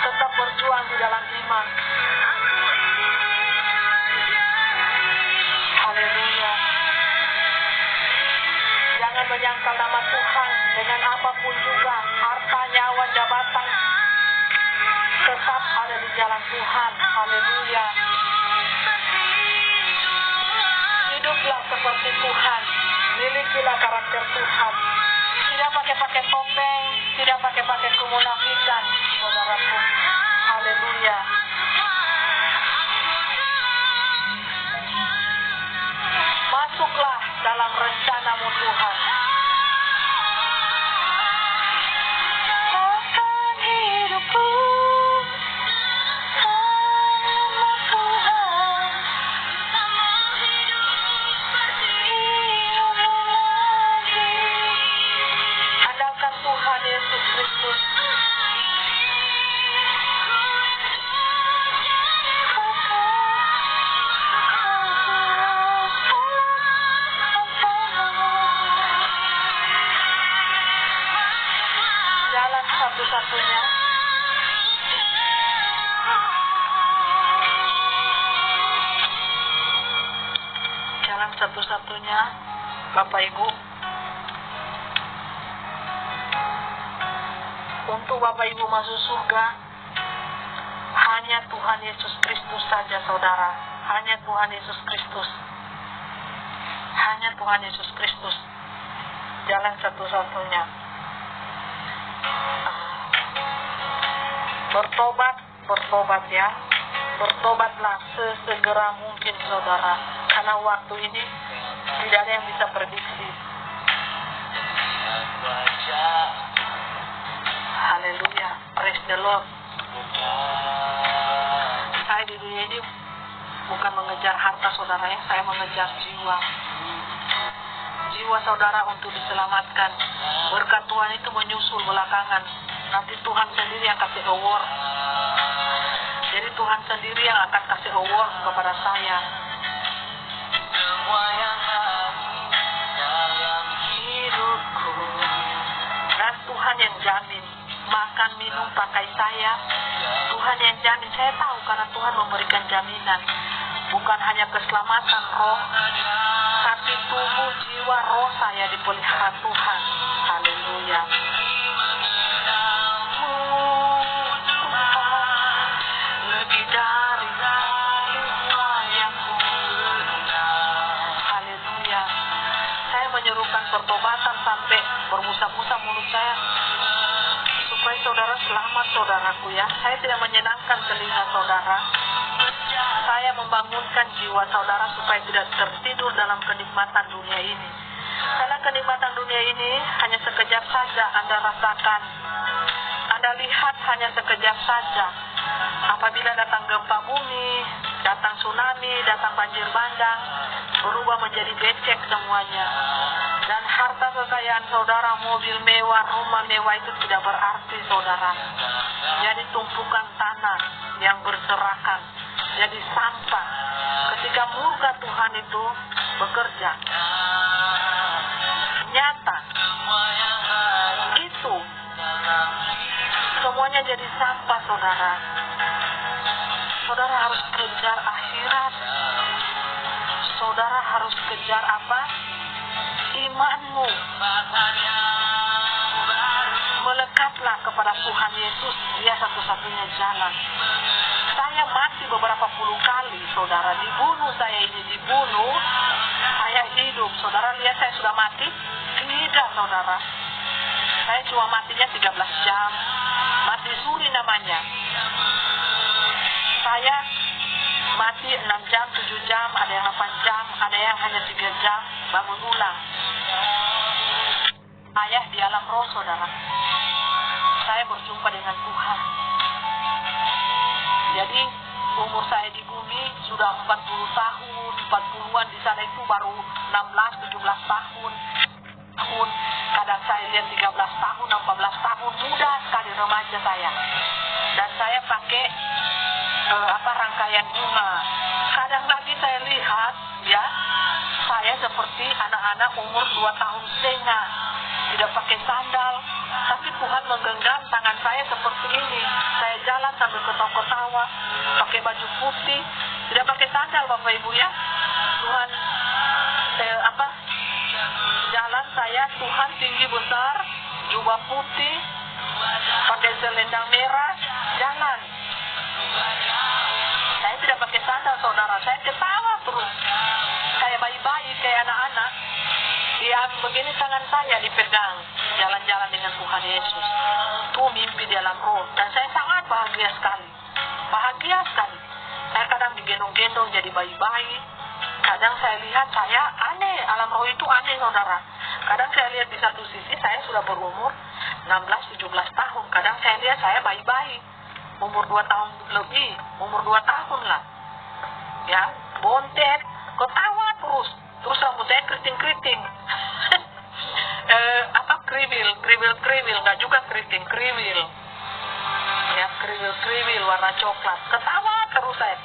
Tetap berjuang di dalam iman. Haleluya. Jangan menyangkal nama Tuhan dengan apapun juga, harta, nyawa, jabatan. Tetap ada di jalan Tuhan. Haleluya. Hiduplah seperti Tuhan. Milikilah karakter Tuhan. Tidak pakai topeng, tidak pakai kemunafikan, saudaraku. Haleluya. Masuklah dalam rencanamu Tuhan. Akan hidupku sama Tuhan, Andalkan Tuhan Yesus Kristus. Jalan satu-satunya. Jalan satu-satunya, Bapak Ibu. Untuk Bapak Ibu masuk surga, hanya Tuhan Yesus Kristus saja saudara. Hanya Tuhan Yesus Kristus. Hanya Tuhan Yesus Kristus. Jalan satu-satunya. Bertobat ya. Bertobatlah sesegera mungkin saudara. Karena waktu ini tidak ada yang bisa prediksi. Haleluya. Praise the Lord. Saya di dunia ini bukan mengejar harta saudara ya. Saya mengejar jiwa. Jiwa saudara untuk diselamatkan. Berkat Tuhan itu menyusul belakangan. Nanti Tuhan sendiri yang kasih award. Jadi Tuhan sendiri yang akan kasih award kepada saya. Dan Tuhan yang jamin makan, minum, pakai saya. Tuhan yang jamin. Saya tahu karena Tuhan memberikan jaminan. Bukan hanya keselamatan roh, tapi tubuh, jiwa, roh saya dipelihara Tuhan. Haleluya. Lebih dari semua yang punya. Haleluya. Saya menyerukan pertobatan sampai bermusa-musa mulut saya, supaya saudara selamat saudaraku ya. Saya tidak menyenangkan telinga saudara. Saya membangunkan jiwa saudara supaya tidak tertidur dalam kenikmatan dunia ini. Karena kenikmatan dunia ini hanya sekejap saja Anda rasakan. Anda lihat hanya sekejap saja. Apabila datang gempa bumi, datang tsunami, datang banjir bandang, berubah menjadi becek semuanya. Dan harta kekayaan saudara, mobil mewah, rumah mewah itu tidak berarti saudara. Jadi tumpukan tanah yang berserakan, jadi sampah. Ketika murka Tuhan itu bekerja nyata, itu semuanya jadi sampah saudara. Saudara harus kejar akhirat. saudara harus kejar apa? Imanmu. Melekatlah kepada Tuhan Yesus, Dia satu-satunya jalan. Saya mati beberapa puluh kali, saudara. Dibunuh, saya ini dibunuh, saya hidup. Saudara lihat saya sudah mati? Tidak, saudara. Saya cuma matinya 13 jam. Mati suri namanya. Saya mati 6 jam, 7 jam, ada yang 8 jam, ada yang hanya 3 jam, bangun ulang. Ayah di alam roh, saudara. Saya berjumpa dengan Tuhan. Jadi umur saya di bumi sudah 40 tahun, 40-an, di sana itu baru 16, 17 tahun. Kadang saya lihat 13 tahun, 14 tahun, muda sekali remaja saya. Dan saya pakai rangkaian bunga. Kadang lagi saya lihat, ya, saya seperti anak-anak umur 2 tahun setengah, tidak pakai sandal, tapi Tuhan menggenggam tangan saya seperti ini. Saya jalan sambil ketawa-ketawa, pakai baju putih, tidak pakai sandal, Bapak Ibu ya. Tuhan jalan saya, Tuhan tinggi besar, jubah putih, pakai selendang merah, jalan. Saya tidak pakai sandal, saudara. Saya ketawa terus. Kayak bayi-bayi, kayak anak-anak. Dia begini tangan saya dipegang, jalan-jalan dengan Tuhan Yesus. Itu mimpi di dalam roh. Dan saya sangat bahagia sekali. Bahagia sekali. Saya kadang digendong-gendong jadi bayi-bayi. Kadang saya lihat saya aneh. Alam roh itu aneh, saudara. Kadang saya lihat di satu sisi saya sudah berumur 16-17 tahun. Kadang saya lihat saya bayi-bayi. Umur 2 tahun lebih. Umur 2 tahun lah. Ya, bontet. Ketawa terus. Terus rambut saya keriting-keriting. Kriwil. Nggak juga keriting, kriwil. Ya, kriwil warna coklat. Ketawa terus saya.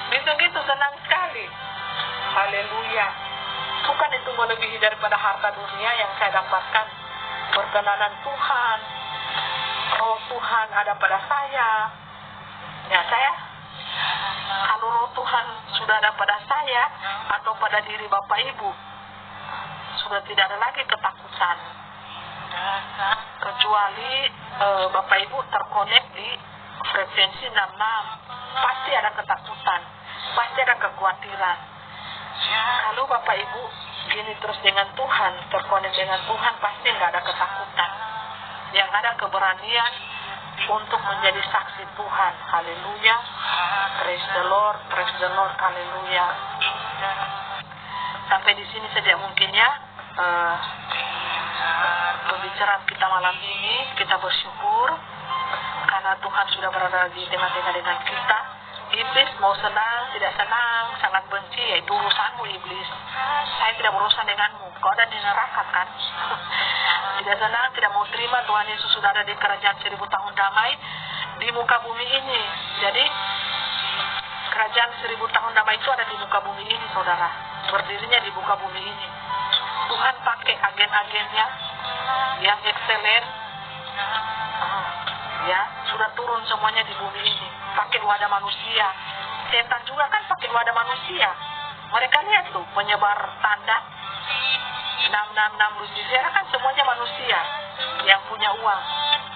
Gitu-gitu senang sekali. Haleluya. Bukan itu melebihi daripada harta dunia yang saya dapatkan. Perkenanan Tuhan. Roh Tuhan ada pada saya. Ya, saya kalau roh Tuhan sudah ada pada saya atau pada diri Bapak Ibu, sudah tidak ada lagi ketakutan. Kecuali Bapak Ibu terkonek di frekuensi 66, pasti ada ketakutan, pasti ada kekhawatiran. Kalau Bapak Ibu gini terus dengan Tuhan, terkonek dengan Tuhan, pasti nggak ada ketakutan. Yang ada keberanian untuk menjadi saksi Tuhan. Haleluya. Praise the Lord, haleluya. Sampai di sini saja mungkin ya pembicaraan kita malam ini. Kita bersyukur karena Tuhan sudah berada di tengah-tengah dengan kita. Iblis mau senang, tidak senang, sangat benci, yaitu urusanmu iblis. Saya tidak berurusan denganmu, kau ada di neraka kan. Tidak senang, tidak mau terima Tuhan Yesus sudah ada di kerajaan 1000 tahun damai di muka bumi ini. Jadi kerajaan 1000 tahun damai itu ada di muka bumi ini, saudara. Berdirinya di muka bumi ini. Tuhan pakai agen-agennya yang excellent, ya, sudah turun semuanya di bumi ini. Pakai wadah manusia. Setan juga kan pakai wadah manusia. Mereka lihat tuh penyebar tanda 666 Lucifer kan semuanya manusia yang punya uang.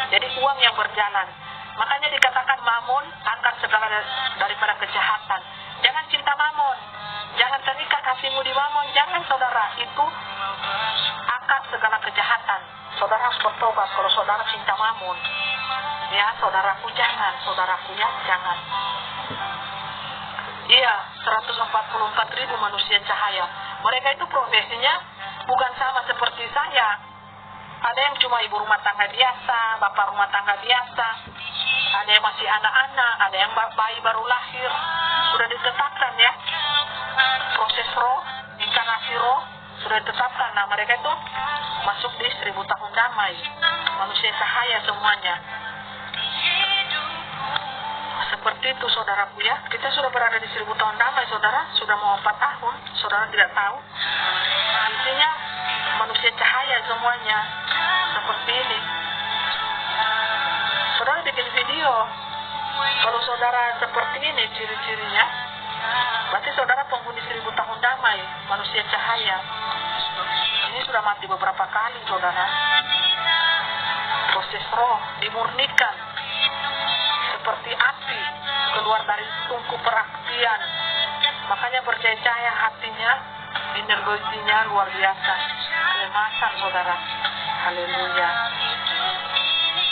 Jadi uang yang berjalan. Makanya dikatakan mamon angkat segala daripada kejahatan. Jangan cinta mamon. Jangan terikat hatimu di mamon. Jangan, saudara. Itu angkat segala kejahatan. Saudara harus bertobat kalau saudara cinta mamon. Ya, saudaraku jangan. Saudaraku ya, jangan. Iya, 144.000 manusia cahaya. Mereka itu profesinya bukan sama seperti saya. Ada yang cuma ibu rumah tangga biasa, bapak rumah tangga biasa. Ada yang masih anak-anak, ada yang bayi baru lahir. Sudah ditetapkan ya. Proses roh, inkarnasi roh sudah ditetapkan. Nah, mereka itu masuk di 1000 tahun damai. Manusia cahaya semuanya. Seperti itu, saudaraku ya. Kita sudah berada di 1000 tahun damai, saudara. Sudah mau 4 tahun. Saudara tidak tahu. Intinya manusia cahaya semuanya. Seperti ini. Saudara bikin video. Kalau saudara seperti ini ciri-cirinya, Berarti saudara penghuni 1000 tahun damai, manusia cahaya. Ini sudah mati beberapa kali saudara. Proses roh dimurnikan seperti api keluar dari tungku perapian. Makanya bercahaya hatinya, energinya luar biasa. Keemasan saudara. Haleluya.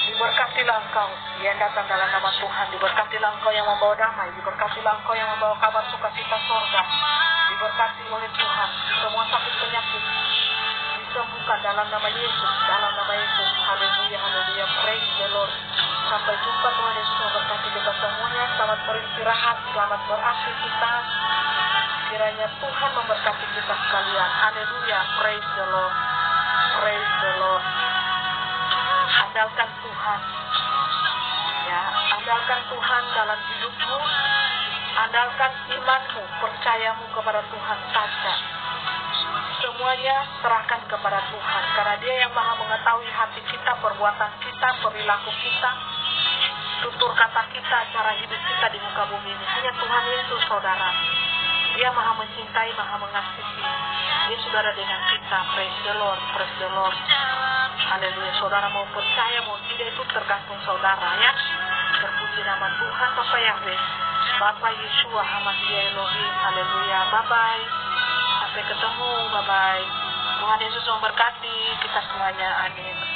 Diberkatilah engkau yang datang dalam nama Tuhan. Diberkatilah engkau yang membawa damai. Diberkatilah engkau yang membawa kabar sukacita sorga. Diberkati oleh Tuhan. Semua sakit penyakit disembuhkan dalam nama Yesus. Dalam nama Yesus. Haleluya, haleluya. Praise the Lord. Sampai jumpa Tuhan Yesus memberkati kita semuanya. Selamat beristirahat. Selamat beraktivitas. Kiranya Tuhan memberkati kita sekalian. Haleluya. Praise the Lord. Praise the Lord. Andalkan Tuhan. Ya, andalkan Tuhan dalam hidupmu. Andalkan imanmu, percayamu kepada Tuhan saja. Semuanya serahkan kepada Tuhan, karena Dia yang Maha mengetahui hati kita, perbuatan kita, perilaku kita, tutur kata kita, cara hidup kita di muka bumi ini. Hanya Tuhan Yesus saudara. Dia Maha mencintai, Maha mengasihi. Dia sudah ada dengan kita. Praise the Lord, praise the Lord. Haleluya. Saudara mau percaya mau tidak itu tergantung saudara ya. Terpuji nama Tuhan Bapa Yahweh, Bapa Yeshua HaMashiach Elohim. Haleluya. Bye bye. Sampai ketemu. Bye bye. Tuhan Yesus memberkati kita semuanya. Amin.